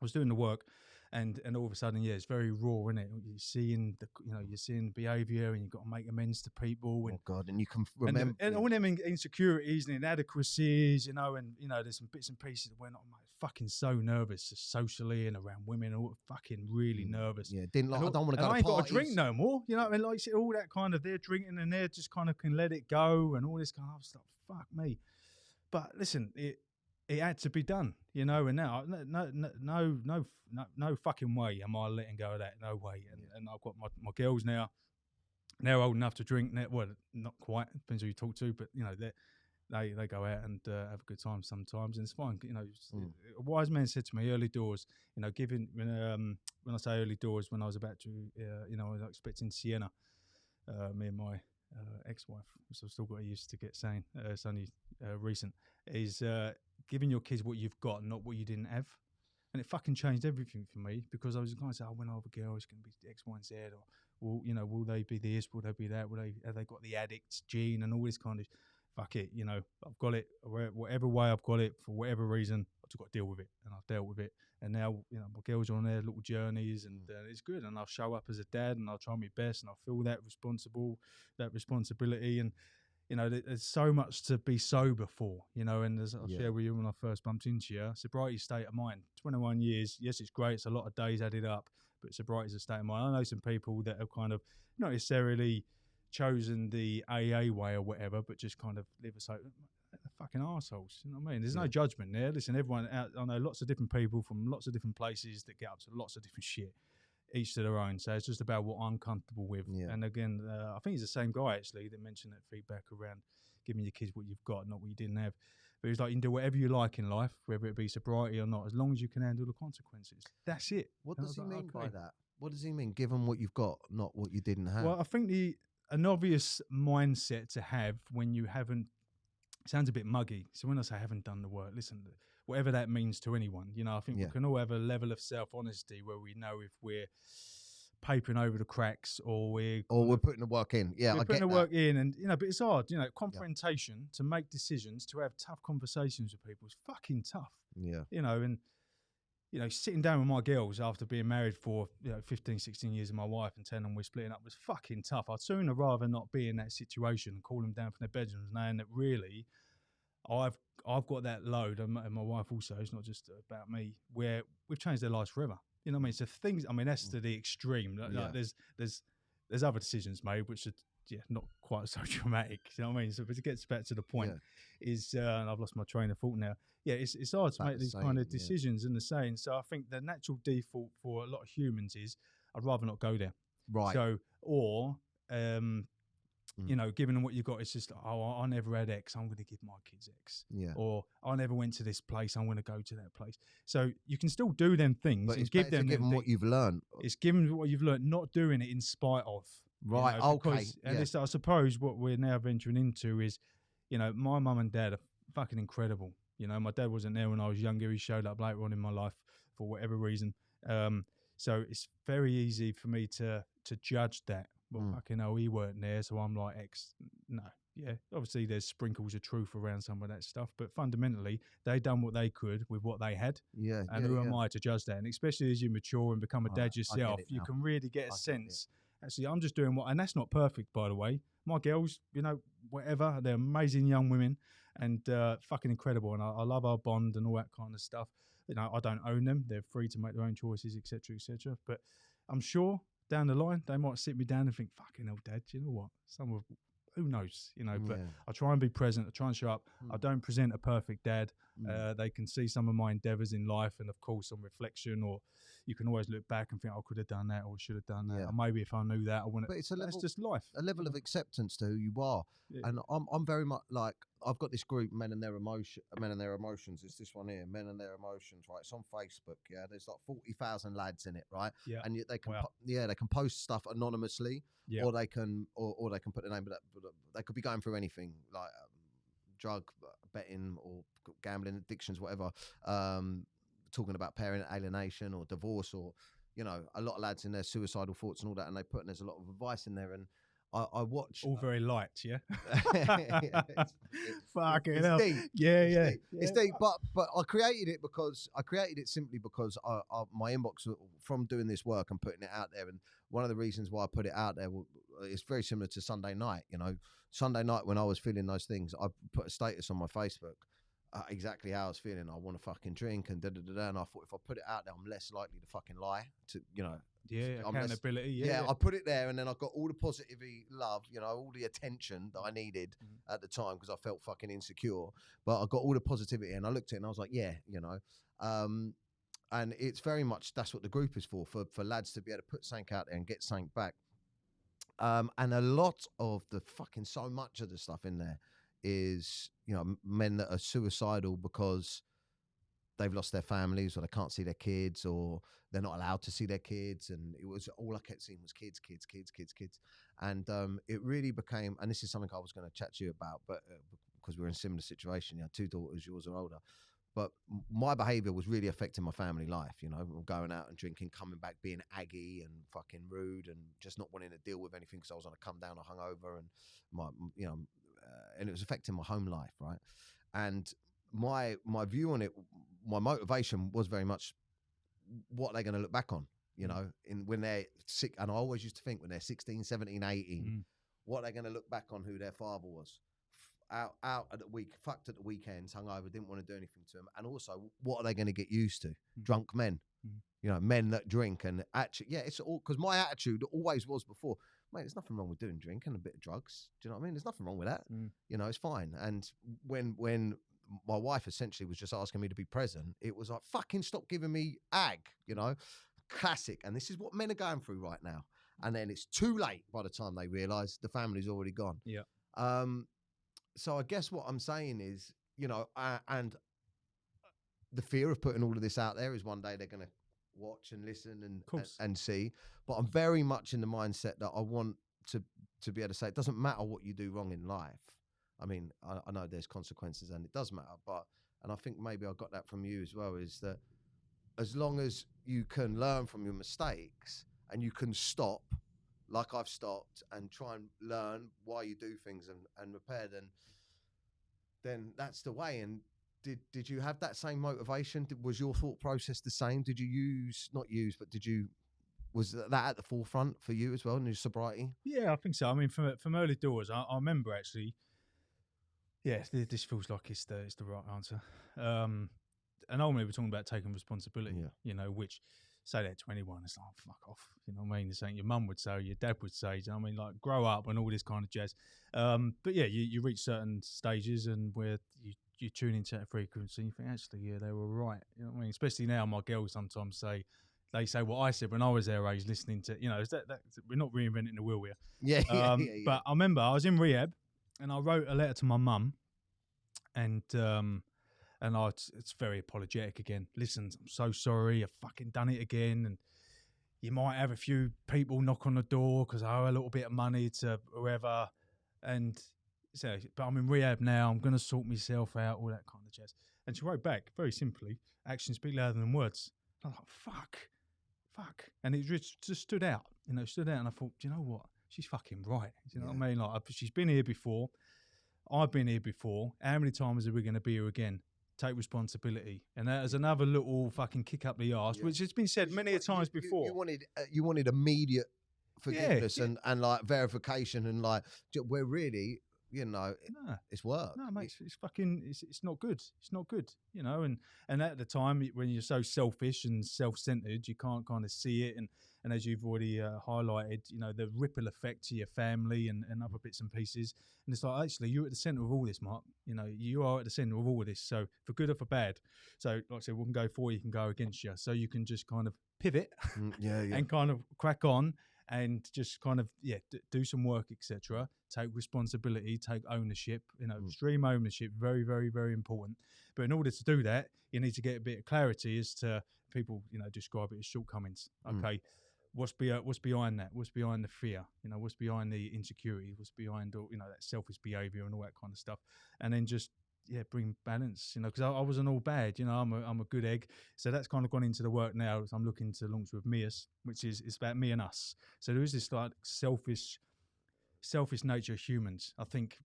I was doing the work. And all of a sudden, yeah, it's very raw, isn't it? You're seeing the behaviour, and you've got to make amends to people. And, oh God, and you can remember and all them insecurities and inadequacies, you know, and you know, there's some bits and pieces where I'm fucking so nervous socially and around women, all fucking really nervous. Yeah, I don't want to go to parties. I ain't got to drink no more, you know. I mean, like all that kind of they're drinking and they're just kind of can let it go and all this kind of stuff. Fuck me. But listen, it had to be done, you know, and now no fucking way am I letting go of that. No way. And I've got my girls now. They're old enough to drink. Well, not quite. Depends who you talk to, but you know, they go out and have a good time sometimes, and it's fine. You know, a wise man said to me, early doors. You know, when I say early doors, when I was about to, you know, I was expecting Sienna, me and my ex-wife, which I've still got used to get saying. It's only recent. Is giving your kids what you've got, not what you didn't have. And it fucking changed everything for me, because I was going to say, when I have a girl, it's going to be X, Y, and Z, or well, you know, will they be this? Will they be that? Have they got the addict's gene and all this kind of? Fuck it, you know, I've got it. Whatever way I've got it, for whatever reason, I've just got to deal with it, and I've dealt with it. And now, you know, my girls are on their little journeys, and it's good. And I'll show up as a dad, and I'll try my best, and I'll feel that responsibility, and you know, there's so much to be sober for, you know, and as I'll share with you when I first bumped into you, sobriety state of mind, 21 years, yes, it's great, it's a lot of days added up, but sobriety is a state of mind. I know some people that have kind of not necessarily chosen the AA way or whatever, but just kind of live a fucking arseholes, you know what I mean? There's no judgment there. Listen, everyone out, I know lots of different people from lots of different places that get up to lots of different shit, each to their own. So it's just about what I'm comfortable with. Yeah. And again, I think he's the same guy actually that mentioned that feedback around giving your kids what you've got, not what you didn't have. But he's like, you can do whatever you like in life, whether it be sobriety or not, as long as you can handle the consequences. That's it. What does he mean by that? What does he mean? Give them what you've got, not what you didn't have. Well, I think an obvious mindset to have when you haven't, sounds a bit muggy. So when I say haven't done the work, listen, whatever that means to anyone, you know, I think we can all have a level of self-honesty where we know if we're papering over the cracks or we're putting the work in. Yeah, we're putting the work in, and you know, but it's hard, you know, confrontation, to make decisions, to have tough conversations with people is fucking tough. Yeah. You know, and you know, sitting down with my girls after being married for 15, 16 years with my wife and telling them we're splitting up was fucking tough. I'd sooner rather not be in that situation and call them down from their bedrooms, knowing that really I've got that load, and my wife also, it's not just about me, where we've changed their lives forever. You know what I mean? So things, I mean, that's to the extreme. Like there's other decisions made which are not quite so dramatic. You know what I mean? So but it gets back to the point is, and I've lost my train of thought now. Yeah, it's hard to make these kind of decisions and the saying. So I think the natural default for a lot of humans is I'd rather not go there. Right. So you know, giving them what you got, it's just, I never had X, I'm going to give my kids X. Yeah. Or I never went to this place, I'm going to go to that place. So you can still do them things, but it's give them what you've learned. It's giving what you've learned, not doing it in spite of. Right. You know, because, and I suppose what we're now venturing into is, you know, my mum and dad are fucking incredible. You know, my dad wasn't there when I was younger. He showed up later on in my life for whatever reason. So it's very easy for me to judge that. Well, fucking hell, he weren't there, so I'm like, no. Yeah, obviously there's sprinkles of truth around some of that stuff, but fundamentally they done what they could with what they had. Yeah. And who am I to judge that? And especially as you mature and become a dad yourself, you now. can really get a sense. Actually, I'm just doing and that's not perfect, by the way. My girls, you know, whatever, they're amazing young women and fucking incredible. And I love our bond and all that kind of stuff. You know, I don't own them. They're free to make their own choices, etc., etc. But I'm sure down the line, they might sit me down and think, fucking hell, Dad, you know what? Who knows, you know, but I try and be present. I try and show up. I don't present a perfect dad. They can see some of my endeavours in life and, of course, on reflection, or you can always look back and think, I could have done that or should have done that. Or maybe if I knew that, I wouldn't. But that's just life. A level of acceptance to who you are. Yeah. And I'm very much like, I've got this group, Men and Their Emotions. It's this one here, Men and Their Emotions, right? It's on Facebook, yeah? There's like 40,000 lads in it, right? Yeah. And they can, they can post stuff anonymously, or they can, or they can put the name, but they could be going through anything, like drug betting or gambling addictions, whatever, talking about parent alienation or divorce, or, you know, a lot of lads in their suicidal thoughts and all that, and there's a lot of advice in there, and I watch all very light, yeah. It's fucking hell. Deep. Yeah. It's deep, but I created it simply because my inbox, from doing this work and putting it out there, and one of the reasons why I put it out there, it's very similar to Sunday night. You know, Sunday night when I was feeling those things, I put a status on my Facebook. Exactly how I was feeling. I want to fucking drink and and I thought if I put it out there, I'm less likely to fucking lie. To, you know, accountability. I put it there, and then I got all the positive love, you know, all the attention that I needed at the time because I felt fucking insecure. But I got all the positivity, and I looked at it and I was like, yeah, you know. And it's very much that's what the group is for lads to be able to put something out there and get something back. And a lot of so much of the stuff in there is, you know, men that are suicidal because they've lost their families, or they can't see their kids, or they're not allowed to see their kids. And it was all I kept seeing was kids. And it really became, and this is something I was going to chat to you about, but because we're in a similar situation, you know, 2 daughters, yours are older. But my behaviour was really affecting my family life, you know, going out and drinking, coming back, being aggy and fucking rude and just not wanting to deal with anything because I was on a come down or hungover, and and it was affecting my home life, right? And my view on it, my motivation was very much, what are they going to look back on, you know, when they're sick? And I always used to think when they're 16, 17, 18, what are they going to look back on who their father was? Out at the fucked at the weekends, hungover, didn't want to do anything to them. And also, what are they going to get used to? Drunk men, you know, men that drink. And actually, it's all because my attitude always was before, mate, there's nothing wrong with doing drink and a bit of drugs. Do you know what I mean? There's nothing wrong with that. You know, it's fine. And when my wife essentially was just asking me to be present, it was like, fucking stop giving me ag, you know, classic. And this is what men are going through right now. And then it's too late by the time they realise the family's already gone. Yeah. So I guess what I'm saying is, you know, and the fear of putting all of this out there is one day they're going to watch and listen and see. But I'm very much in the mindset that I want to be able to say, it doesn't matter what you do wrong in life. I mean, I know there's consequences and it does matter, and I think maybe I got that from you as well, is that as long as you can learn from your mistakes and you can stop, like I've stopped, and try and learn why you do things and repair, then that's the way. And did you have that same motivation? Was your thought process the same? Did you was that at the forefront for you as well in your sobriety? Yeah, I think so. I mean, from early doors, I remember actually. Yeah, this feels like it's the right answer. And ultimately, we're talking about taking responsibility. You know, which, say that to anyone, it's like, fuck off. You know what I mean? It's something your mum would say, or your dad would say. You know what I mean? Like, grow up and all this kind of jazz. But yeah, you reach certain stages and where you tune into that frequency, and you think, actually, yeah, they were right. You know what I mean? Especially now, my girls sometimes say what I said when I was their age, listening to, you know, that we're not reinventing the wheel here. Yeah. But I remember I was in rehab and I wrote a letter to my mum, and it's very apologetic again. Listen, I'm so sorry, I've fucking done it again, and you might have a few people knock on the door because I owe a little bit of money to whoever, and So, but I'm in rehab now. I'm going to sort myself out, all that kind of jazz. And she wrote back very simply, actions speak louder than words. I'm like, fuck. And it just stood out, And I thought, do you know what? She's fucking right. Do you know what I mean? Like, she's been here before. I've been here before. How many times are we going to be here again? Take responsibility. And that is another little fucking kick up the arse, which has been said many a times before. You wanted immediate forgiveness and like verification and like, we're really, it's work. No, mate, it's fucking, it's not good. It's not good, and at the time when you're so selfish and self-centered, you can't kind of see it. And as you've already highlighted, the ripple effect to your family and other bits and pieces. And it's like, actually, you're at the center of all this, Mark. You are at the center of all of this. So for good or for bad. So like I said, we can go for you, can go against you. So you can just kind of pivot and kind of crack on. And just kind of, do some work, etc. Take responsibility, take ownership, extreme ownership, very, very, very important. But in order to do that, you need to get a bit of clarity as to people, describe it as shortcomings. Okay, what's behind that? What's behind the fear? What's behind the insecurity? What's behind all, that selfish behaviour and all that kind of stuff? And then just bring balance, because I wasn't all bad, I'm a good egg. So that's kind of gone into the work now. I'm looking to launch with MEUS, which is it's about me and us. So there is this like selfish nature of humans. I think,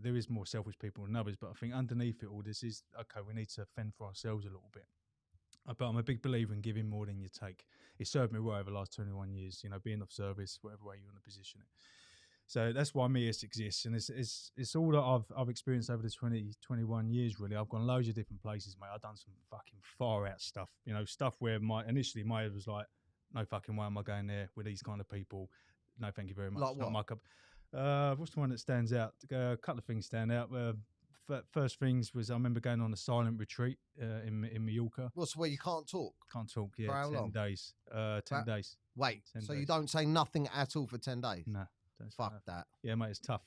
there is more selfish people than others, but I think underneath it all, this is, okay, we need to fend for ourselves a little bit. But I'm a big believer in giving more than you take. It served me well over the last 21 years, being of service, whatever way you want to position it. So that's why MEUS exists, and it's all that I've experienced over the 21 years, really. I've gone loads of different places, mate. I've done some fucking far-out stuff, stuff where initially my was like, no fucking way am I going there with these kind of people. No, thank you very much. Like Not what? my cup. What's the one that stands out? A couple of things stand out. First things was I remember going on a silent retreat in Mallorca. What's where you can't talk? Can't talk, For how 10 long? days. 10 days. Wait, 10 so days. you don't say nothing at all for 10 days? No. Fuck that. Yeah, mate, it's tough.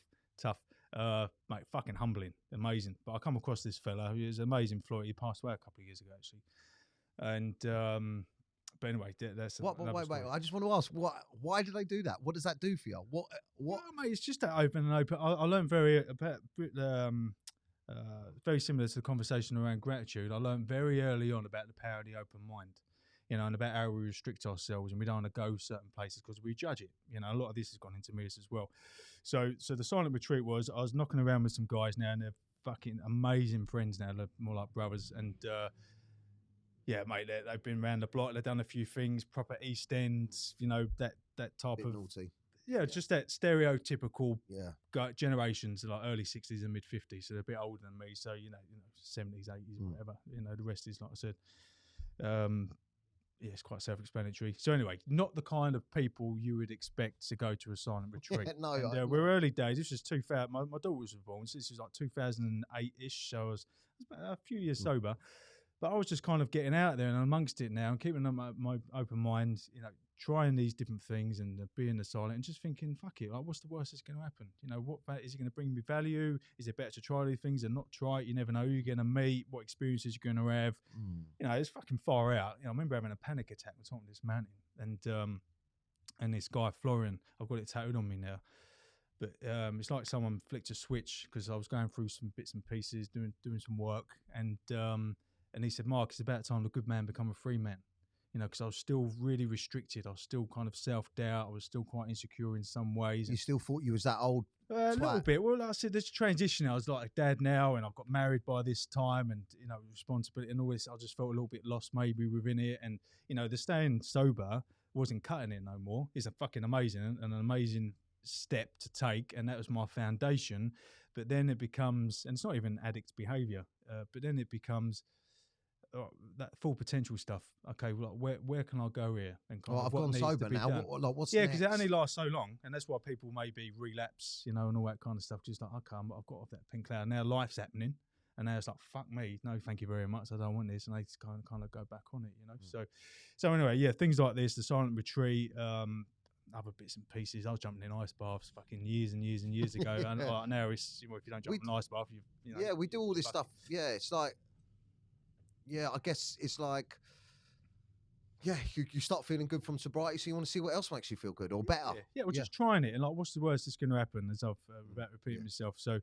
Mate, fucking humbling, amazing. But I come across this fella who is an amazing Florida. He passed away a couple of years ago, actually. And but anyway, that's wait. I just want to ask, why do they do that? What does that do for you? What? No, mate, it's just that open. I learned very similar to the conversation around gratitude. I learned very early on about the power of the open mind. And about how we restrict ourselves and we don't want to go certain places because we judge it. A lot of this has gone into MEUS as well. So the silent retreat was, I was knocking around with some guys now, and they're fucking amazing friends now. They're more like brothers. And mate, they've been around the block. They've done a few things, proper East End, that type of naughty. Yeah, just that stereotypical generations, like early 60s and mid 50s. So they're a bit older than me. So 70s, 80s, whatever. The rest is, like I said. It's quite self-explanatory. So anyway, not the kind of people you would expect to go to a silent retreat. We're early days. This was 2000. My daughter was born. So this was like 2008-ish. So I was about a few years sober. But I was just kind of getting out there and amongst it now and keeping my open mind, trying these different things and being the silent and just thinking, fuck it, like, what's the worst that's going to happen? What is it going to bring me value? Is it better to try these things and not try it? You never know who you're going to meet, what experiences you're going to have. It's fucking far out. I remember having a panic attack on top of this mountain and this guy, Florian, I've got it tattooed on me now. But it's like someone flicked a switch because I was going through some bits and pieces, doing some work. And he said, Mark, it's about time the good man become a free man. Because I was still really restricted. I was still kind of self-doubt. I was still quite insecure in some ways. You still thought you was that old? A little bit. Well, like I said, there's transition. I was like a dad now, and I've got married by this time, and responsibility and all this. I just felt a little bit lost maybe within it, and the staying sober wasn't cutting it no more. It's a fucking amazing and an amazing step to take, and that was my foundation. But then it becomes, and it's not even addict behaviour, but then it becomes that full potential stuff. Okay, well, where can I go here? And I've gone sober now. What's next? Because it only lasts so long, and that's why people maybe relapse, and all that kind of stuff. Just like, okay, I've got off that pink cloud. Now life's happening, and now it's like, fuck me, no, thank you very much. I don't want this, and they just kind of go back on it, So anyway, things like this, the silent retreat. Other bits and pieces. I was jumping in ice baths fucking years and years and years ago, and now it's if you don't jump in an ice bath, we do all this stuff. Yeah, it's like. Yeah, I guess it's like, you start feeling good from sobriety, so you want to see what else makes you feel good or better. Yeah, well, just trying it and like, what's the worst that's going to happen? As I've without repeating myself. So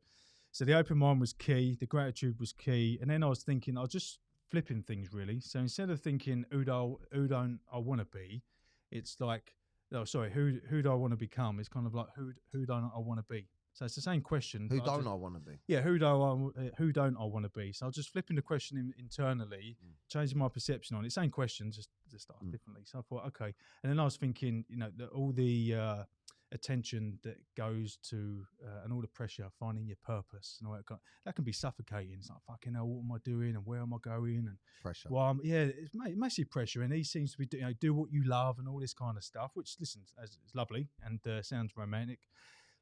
the open mind was key, the gratitude was key, and then I was thinking, I was just flipping things really. So instead of thinking who don't I want to be, it's like, who do I want to become? It's kind of like who don't I want to be? So it's the same question. Who don't I want to be? Yeah, who don't I want to be? So I was just flipping the question internally, changing my perception on it. Same question, just asked differently. So I thought, okay. And then I was thinking, that all the attention that goes to and all the pressure, finding your purpose and all that can be suffocating. It's like, fucking hell, what am I doing and where am I going? And pressure. Well, it's massive pressure. And he seems to be, do what you love and all this kind of stuff, which, listen, it's lovely and sounds romantic.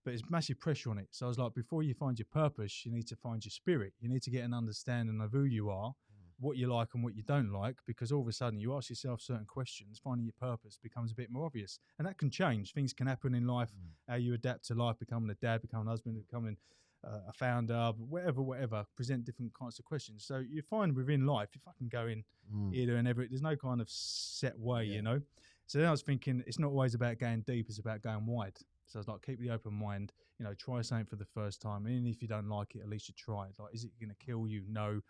But it's massive pressure on it. So I was like, before you find your purpose, you need to find your spirit. You need to get an understanding of who you are, what you like and what you don't like, because all of a sudden you ask yourself certain questions, finding your purpose becomes a bit more obvious. And that can change. Things can happen in life, how you adapt to life, becoming a dad, becoming a husband, becoming a founder, whatever, present different kinds of questions. So you find within life, if I can go in either and every, there's no kind of set way, So then I was thinking, it's not always about going deep, it's about going wide. So I was like, keep the open mind, try something for the first time. Even if you don't like it, at least you try it. Like, is it going to kill you? No.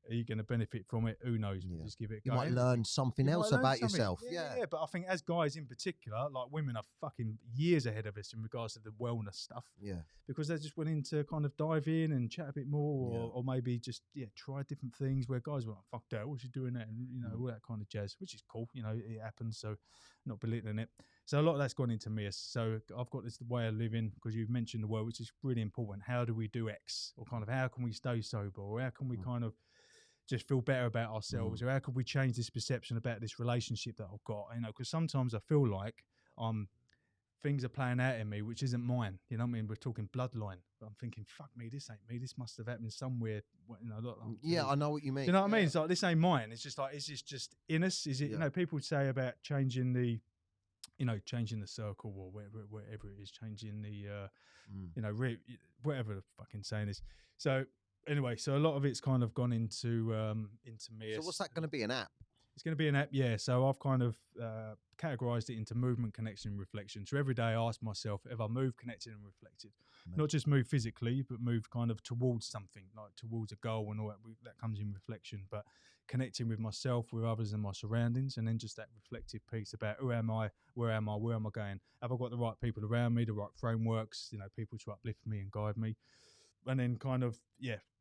Are you going to benefit from it? Who knows? Yeah. Just give it a go. You might learn something else about yourself. Yeah, but I think as guys in particular, like women are fucking years ahead of us in regards to the wellness stuff. Yeah. Because they're just willing to kind of dive in and chat a bit more or maybe just, try different things where guys were like, fuck that, what's she doing that? And, all that kind of jazz, which is cool. It happens. So not belittling it. So a lot of that's gone into MEUS. So I've got this way of living, because you've mentioned the word, which is really important. How do we do X? Or kind of how can we stay sober? Or how can we kind of just feel better about ourselves? Or how could we change this perception about this relationship that I've got? Because sometimes I feel like things are playing out in me, which isn't mine. You know what I mean? We're talking bloodline. But I'm thinking, fuck me, this ain't me. This must have happened somewhere. I know what you mean. You know what I mean? It's like, this ain't mine. It's just like, is this just in us? Is it, people say about changing the, changing the circle or whatever it is, changing the, whatever the fucking saying is. So anyway, so a lot of it's kind of gone into MEUS. So what's that going to be, an app? It's going to be an app, yeah. So I've kind of categorized it into movement, connection, and reflection. So every day I ask myself, have I moved, connected, and reflected? Not just move physically, but move kind of towards something, like towards a goal, and all that comes in reflection. But connecting with myself, with others, and my surroundings, and then just that reflective piece about who am I, where am I going? Have I got the right people around me, the right frameworks, people to uplift me and guide me? And then kind of,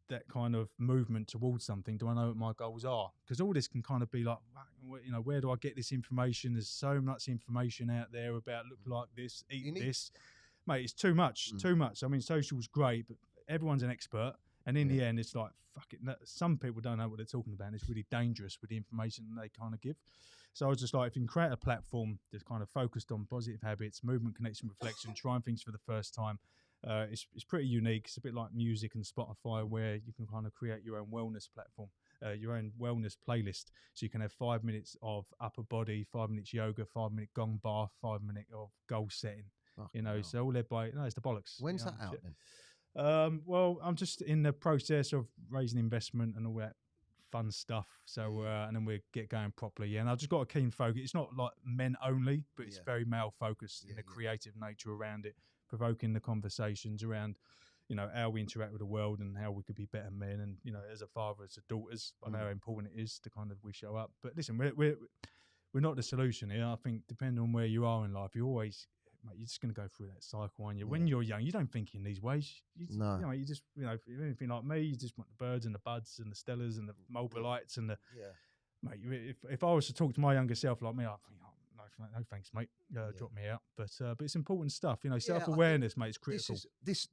that kind of movement towards something. Do I know what my goals are? Because all this can kind of be like, where do I get this information? There's so much information out there about look like this, eat this. Mate, it's too much, too much. I mean, social's great, but everyone's an expert. And in the end, it's like, fuck it. Some people don't know what they're talking about. And it's really dangerous with the information they kind of give. So I was just like, if you can create a platform that's kind of focused on positive habits, movement, connection, reflection, trying things for the first time, it's pretty unique. It's a bit like music and Spotify, where you can kind of create your own wellness platform, your own wellness playlist. So you can have 5 minutes of upper body, 5 minutes yoga, 5-minute gong bath, 5 minute of goal setting. So all led by, it's the bollocks. When's that out then? Well, I'm just in the process of raising investment and all that fun stuff. So and then we get going properly. And I've just got a keen focus. It's not like men only, but it's very male focused in a creative nature around it, provoking the conversations around, how we interact with the world and how we could be better men. And, as a father, as a daughters, I know how important it is to kind of we show up. But listen, we're not the solution here. I think depending on where you are in life, you're just going to go through that cycle, aren't you? When you're young, you don't think in these ways. No. You just, if you're anything like me, you just want the birds and the buds and the stellas and the mobilites and the... Mate, if I was to talk to my younger self like me, I'd think, no thanks, mate. Drop me out. But it's important stuff. Self-awareness, mate, is critical. This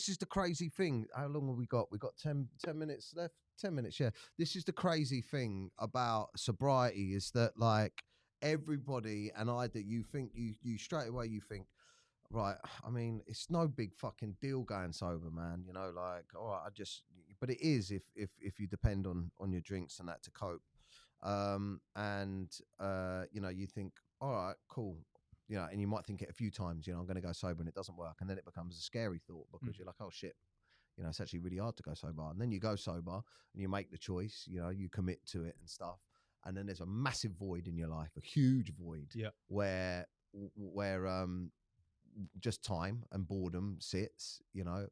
is the crazy thing. How long have we got? We've got 10 minutes left. 10 minutes, yeah. This is the crazy thing about sobriety, is that like everybody, and you think you straight away, you think, right, I mean, it's no big fucking deal going sober, man. Like, all right, but it is if you depend on your drinks and that to cope. You think, all right, cool. And you might think it a few times, I'm going to go sober, and it doesn't work. And then it becomes a scary thought, because you're like, oh shit, it's actually really hard to go sober. And then you go sober and you make the choice, you commit to it and stuff. and then there's a massive void in your life, a huge void, where just time and boredom sits,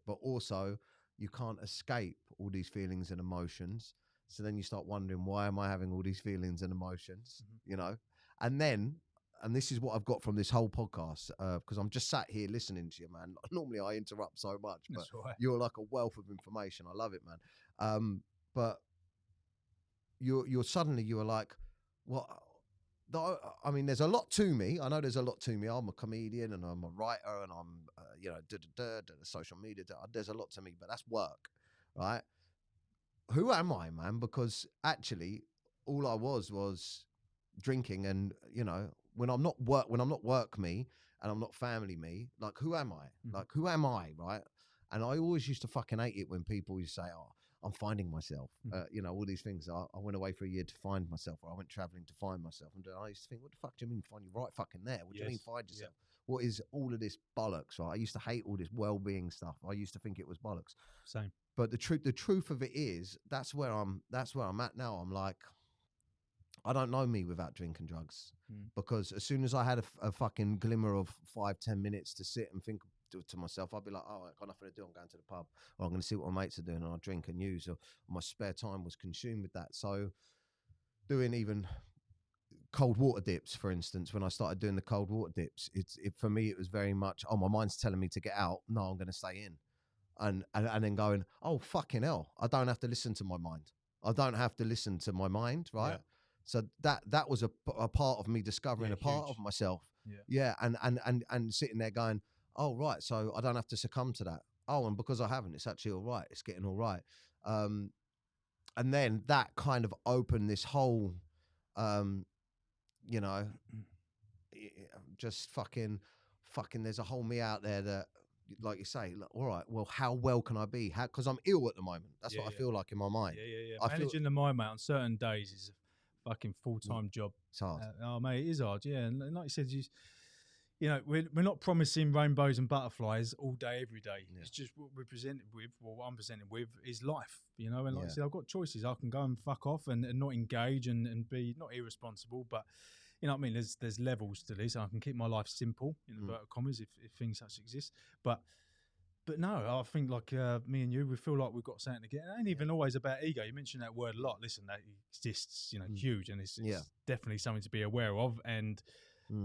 but also you can't escape all these feelings and emotions. So then you start wondering, why am I having all these feelings and emotions, and this is what I've got from this whole podcast, because I'm just sat here listening to you, man. Normally I interrupt so much, but you're like a wealth of information. I love it, man. But you're suddenly, you were like, well, I mean, there's a lot to me. I know there's a lot to me. I'm a comedian and I'm a writer and I'm, social media. There's a lot to me, but that's work, right? Who am I, man? Because actually, all I was drinking, and when I'm not work me and I'm not family me, like, who am I? Like, who am I, right? And I always used to fucking hate it when people used to say, "Oh, I'm finding myself," all these things. I went away for a year to find myself, or I went traveling to find myself. And I used to think, what the fuck do you mean find you? Right fucking there. What do you mean find yourself? What is all of this bollocks, right? I used to hate all this well-being stuff. I used to think it was bollocks. Same. But the truth of it is, that's where I'm at now. I'm like, I don't know me without drinking drugs, because as soon as I had a fucking glimmer of 5-10 minutes to sit and think to myself, I'd be like, oh, I've got nothing to do, I'm going to the pub, or I'm going to see what my mates are doing, and I'll drink and use, or my spare time was consumed with that. So doing even cold water dips, for instance, when I started doing the cold water dips, for me, it was very much, oh, my mind's telling me to get out. No, I'm going to stay in. And then going, oh, fucking hell, I don't have to listen to my mind. I don't have to listen to my mind, right? Yeah. So that was a part of me discovering a part of myself. Yeah. And sitting there going, oh, right, so I don't have to succumb to that. Oh, and because I haven't, it's actually all right. It's getting all right. And then that kind of opened this whole, just fucking, there's a whole me out there that, like you say, all right, well, how well can I be? Because I'm ill at the moment. That's what I feel like in my mind. Managing the mind, mate, on certain days is a fucking full-time job. It's hard. Oh, mate, it is hard, yeah. And like you said, we're not promising rainbows and butterflies all day, every day. Yeah. It's just what we're presented with, or what I'm presented with, is life, And like I said, I've got choices. I can go and fuck off and not engage and be not irresponsible, but you know what I mean? There's levels to this. I can keep my life simple, in inverted commas, if things such exist. But no, I think like me and you, we feel like we've got something to get. It ain't even always about ego. You mentioned that word a lot. Listen, that exists, huge, and it's definitely something to be aware of. And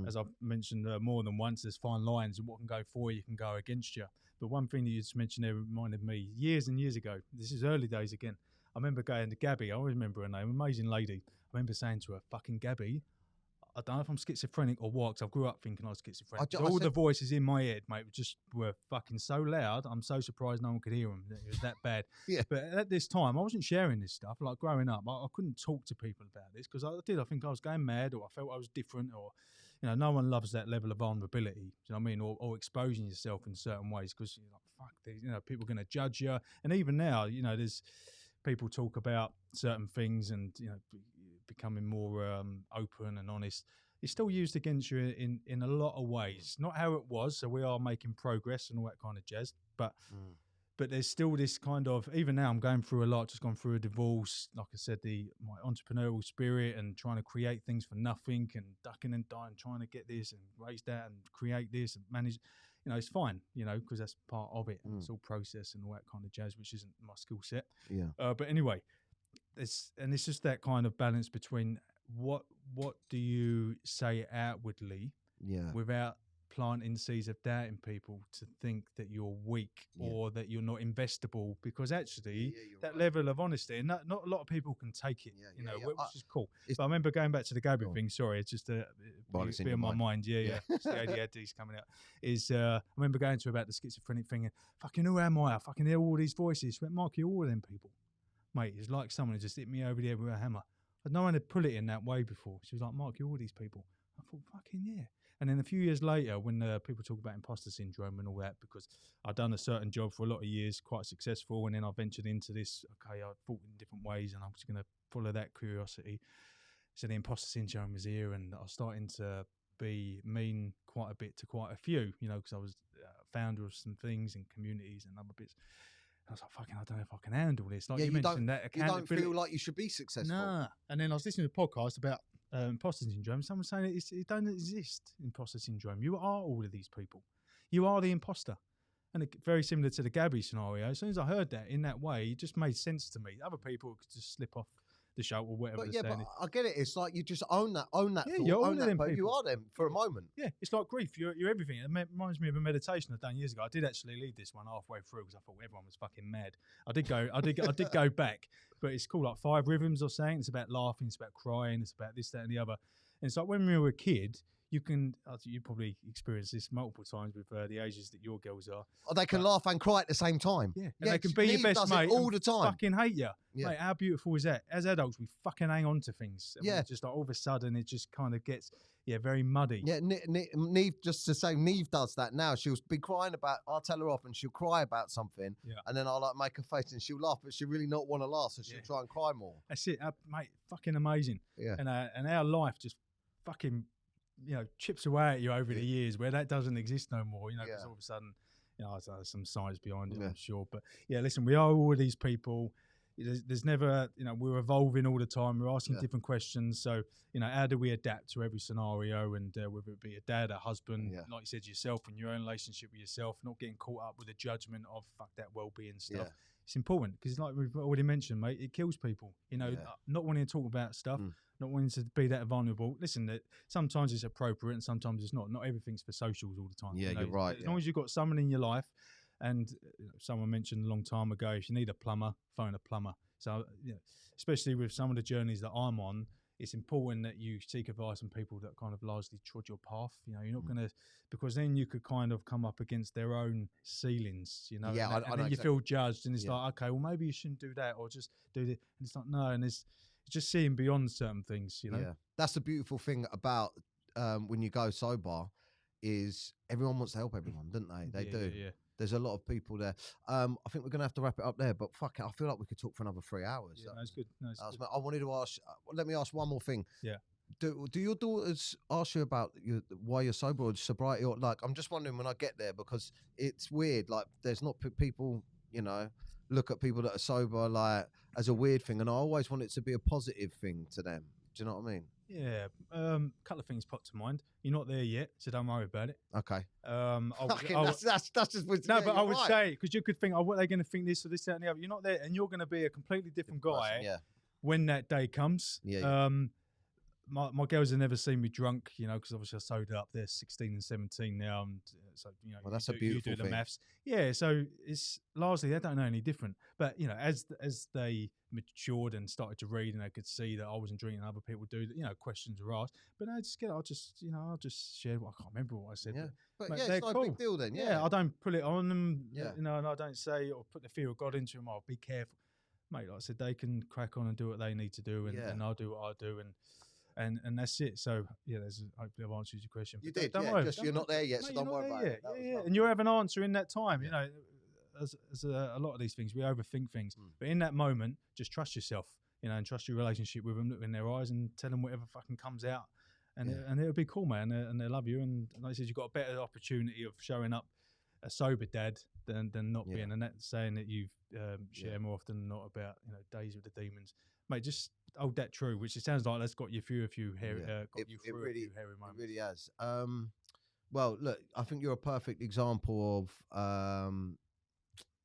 as I've mentioned more than once, there's fine lines and what can go for you, can go against you. But one thing that you just mentioned there reminded me years and years ago. This is early days again. I remember going to Gabby. I always remember her name, amazing lady. I remember saying to her, "Fucking Gabby, I don't know if I'm schizophrenic or what, because I grew up thinking I was schizophrenic. All the voices in my head, mate, were fucking so loud. I'm so surprised no one could hear them. It was that bad." But at this time, I wasn't sharing this stuff. Like growing up, I couldn't talk to people about this because I think I was going mad, or I felt I was different, or no one loves that level of vulnerability. You know what I mean? Or exposing yourself in certain ways because you're like, fuck, people are going to judge you. And even now, there's people talk about certain things and becoming more open and honest. It's still used against you in a lot of ways. Not how it was, so we are making progress and all that kind of jazz, but there's still this kind of, even now I'm going through a lot, just gone through a divorce, like I said, my entrepreneurial spirit and trying to create things for nothing and ducking and diving, trying to get this and raise that and create this and manage, it's fine, because that's part of it. And it's all process and all that kind of jazz, which isn't my skill set. But anyway, it's just that kind of balance between what do you say outwardly without planting seeds of doubt in people to think that you're weak or that you're not investable, because actually that level of honesty, and not a lot of people can take it, which is cool. But I remember going back to the Gabby thing, sorry, it's just a bit in my mind. It's the ADHD's coming out. I remember going to her about the schizophrenic thing and fucking, who am I? I fucking hear all these voices. She went, "Mark, you're all of them people." Mate, it's like someone had just hit me over the head with a hammer. No one had put it in that way before. She was like, "Mark, you're all these people." I thought, fucking yeah. And then a few years later, when people talk about imposter syndrome and all that, because I'd done a certain job for a lot of years, quite successful, and then I ventured into this, I thought in different ways, and I was going to follow that curiosity. So the imposter syndrome was here, and I was starting to be mean quite a bit to quite a few, because I was founder of some things and communities and other bits. I was like, fucking, I don't know if I can handle this. Like Yeah, you mentioned that you don't accountability. feel like you should be successful. Nah. And then I was listening to a podcast about imposter syndrome. Someone saying it don't exist, imposter syndrome. You are all of these people. You are the imposter. And very similar to the Gabby scenario. As soon as I heard that in that way, it just made sense to me. Other people could just slip off the show or whatever. But yeah, but I get it. It's like you just own that Yeah, thought, you're all own of that. them But you people. are them for a moment. Yeah, it's like grief. You're everything. It reminds me of a meditation I'd done years ago. I did actually lead this one halfway through because I thought everyone was fucking mad. I did go back, but it's called like 5 rhythms or something. It's about laughing, it's about crying, it's about this, that, and the other. And it's like when we were a kid, you probably experienced this multiple times with the ages that your girls are. Or they can laugh and cry at the same time. Yeah, and they can be your best mate all the time. Fucking hate you. Yeah. Mate, how beautiful is that? As adults, we fucking hang on to things. And Yeah. just like all of a sudden, it just kind of gets very muddy. Yeah, Neve, just to say, Neve does that now. She'll be crying about, I'll tell her off and she'll cry about something. Yeah. And then I'll like make a face and she'll laugh, but she'll really not want to laugh. So she'll try and cry more. That's it, mate. Fucking amazing. Yeah. And our life just fucking, chips away at you over the years where that doesn't exist no more, because all of a sudden, there's some science behind it, I'm sure. But yeah, listen, we are all these people. There's never, we're evolving all the time. We're asking different questions. So, how do we adapt to every scenario? And whether it be a dad, a husband, like you said, yourself and your own relationship with yourself, not getting caught up with the judgment of fuck that well-being stuff. Yeah. It's important because, like we've already mentioned, mate, it kills people. Not wanting to talk about stuff, not wanting to be that vulnerable. Listen, that sometimes it's appropriate and sometimes it's not. Not everything's for socials all the time. Yeah, you're right. As long as you've got someone in your life, and someone mentioned a long time ago, if you need a plumber, phone a plumber. So, especially with some of the journeys that I'm on, it's important that you seek advice from people that kind of largely trod your path. You're not going to, because then you could kind of come up against their own ceilings, Yeah, and I then know you feel judged, and it's like, okay, well, maybe you shouldn't do that, or just do this. And it's like, no, and it's just seeing beyond certain things, Yeah, that's the beautiful thing about when you go sober is everyone wants to help everyone, don't they? They do. Yeah. There's a lot of people there. I think we're going to have to wrap it up there, but fuck it, I feel like we could talk for another 3 hours. Yeah, that's good. I wanted to ask, let me ask one more thing. Yeah. Do your daughters ask you about why you're sober or sobriety? Or like, I'm just wondering when I get there, because it's weird. Like, there's not people, look at people that are sober like as a weird thing. And I always want it to be a positive thing to them. Do you know what I mean? Yeah, couple of things pop to mind. You're not there yet, so don't worry about it. Okay. That's just no, but I would say, because you could think, what are they going to think, this or this, that, and the other? You're not there, and you're going to be a completely different guy when that day comes. Yeah. My girls have never seen me drunk, because obviously I sobered up. They're 16 and 17 now, and so well, that's a beautiful you do thing. the maths. Yeah, so it's largely they don't know any different. But as they matured and started to read, and they could see that I wasn't drinking, other people do. Questions were asked. But no, I'll just share. I can't remember what I said. Yeah, but mate, it's not a big deal then. Yeah, I don't pull it on them. Yeah. And I don't say or put the fear of God into them. Oh, be careful, mate. Like I said, they can crack on and do what they need to do, and I'll do what I do, and that's it. So hopefully I've answered your question. You But did. don't worry. Just you're not there yet, so don't worry about it. Yeah, and you'll have an answer in that time. As a lot of these things, we overthink things, but in that moment, just trust yourself. And trust your relationship with them. Look in their eyes and tell them whatever fucking comes out, and it'll be cool, man. And they love you. And like I said, you've got a better opportunity of showing up a sober dad than not being. And that's saying that you've share more often than not about days with the demons, mate. Just hold that true, which it sounds like that's got you through a few hairy moments. It really has. Well, look, I think you're a perfect example of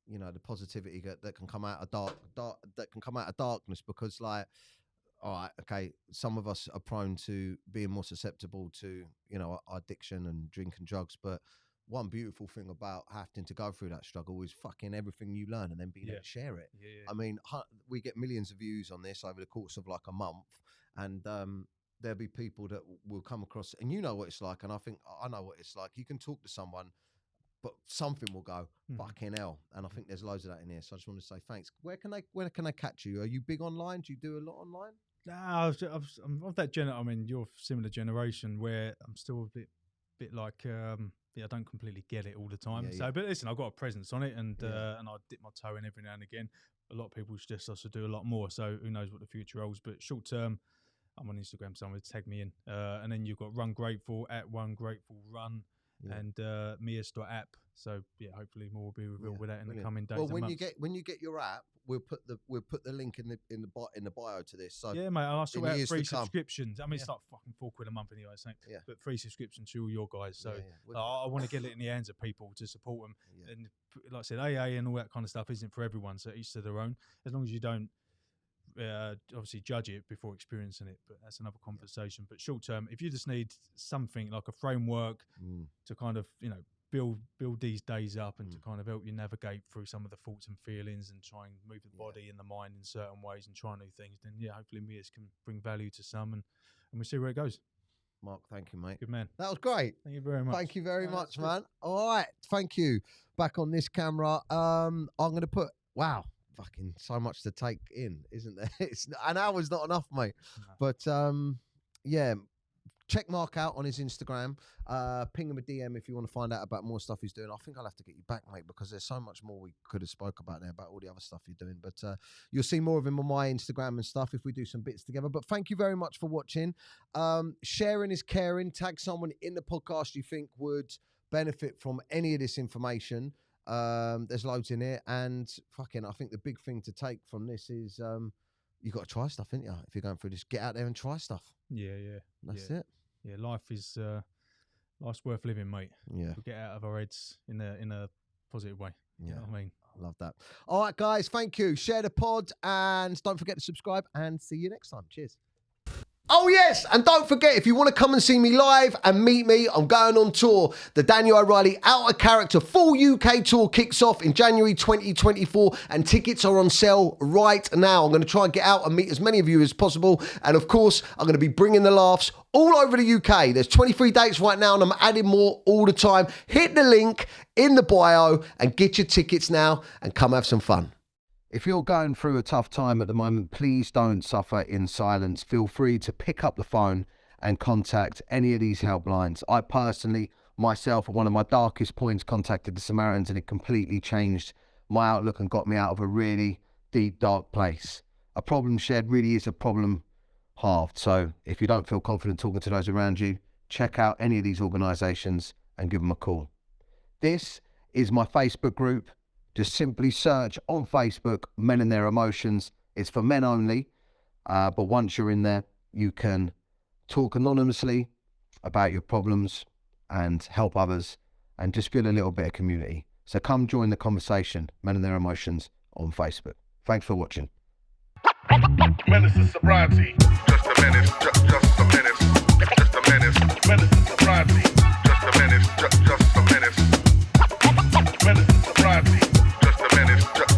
the positivity that can come out of that can come out of darkness, because like, all right, okay, some of us are prone to being more susceptible to addiction and drink and drugs, but one beautiful thing about having to go through that struggle is fucking everything you learn and then being able to share it. I mean, we get millions of views on this over the course of like a month, and there'll be people that will come across, and what it's like, and I think I know what it's like. You can talk to someone, but something will go fucking hell, and I think there's loads of that in here. So I just want to say thanks. Where can I catch you? Are you big online? Do you do a lot online? No, I'm of that I mean, you're similar generation where I'm still a bit like I don't completely get it all the time. But listen, I've got a presence on it, and I dip my toe in every now and again. A lot of people suggest us to do a lot more, so who knows what the future holds. But short term, I'm on Instagram, someone would tag me in. And then you've got Run Grateful at One Grateful Run. and MEUS.app. So yeah, hopefully more will be revealed with that in the coming days. Well, and months. when you get your app, we'll put the link in the bio to this. So yeah, mate, I'll sort out free to come. subscriptions. I mean, it's like fucking £4 a month anyway, so but free subscriptions to all your guys. So I want to get it in the hands of people to support them. And like I said, AA and all that kind of stuff isn't for everyone, so each to their own. As long as you don't obviously judge it before experiencing it, but that's another conversation. But short term, if you just need something like a framework to kind of build these days up and to kind of help you navigate through some of the thoughts and feelings and try and move the body and the mind in certain ways and try new things, then hopefully MEUS can bring value to some and we'll see where it goes. Mark, thank you, mate. Good man. That was great. Thank you very much. Thank you very much, man. All right, thank you. Back on this camera, I'm going to put, wow, fucking so much to take in, isn't there? It's an hour's not enough, mate. No. But yeah, check Mark out on his Instagram. Ping him a DM if you want to find out about more stuff he's doing. I think I'll have to get you back, mate, because there's so much more we could have spoke about there, about all the other stuff you're doing. But you'll see more of him on my Instagram and stuff if we do some bits together. But thank you very much for watching. Sharing is caring. Tag someone in the podcast you think would benefit from any of this information. There's loads in it. And fucking, I think the big thing to take from this is you got to try stuff, ain't you? If you're going through this, get out there and try stuff. Yeah. That's it. Yeah, life's worth living, mate. Yeah. We get out of our heads in a positive way. Yeah. You know what I mean? I love that. All right, guys, thank you. Share the pod and don't forget to subscribe and see you next time. Cheers. Oh, yes. And don't forget, if you want to come and see me live and meet me, I'm going on tour. The Daniel O'Reilly Out of Character full UK tour kicks off in January 2024 and tickets are on sale right now. I'm going to try and get out and meet as many of you as possible. And of course, I'm going to be bringing the laughs all over the UK. There's 23 dates right now and I'm adding more all the time. Hit the link in the bio and get your tickets now and come have some fun. If you're going through a tough time at the moment, please don't suffer in silence. Feel free to pick up the phone and contact any of these helplines. I personally, myself, at one of my darkest points, contacted the Samaritans and it completely changed my outlook and got me out of a really deep, dark place. A problem shared really is a problem halved. So if you don't feel confident talking to those around you, check out any of these organisations and give them a call. This is my Facebook group. Just simply search on Facebook, Men and Their Emotions. It's for men only. But once you're in there, you can talk anonymously about your problems and help others and just feel a little bit of community. So come join the conversation, Men and Their Emotions, on Facebook. Thanks for watching. Menace is sobriety. Just a menace. Just a menace. Just a menace. Menace is sobriety. Just a menace. Just a menace. Menace is sobriety. Just a menace.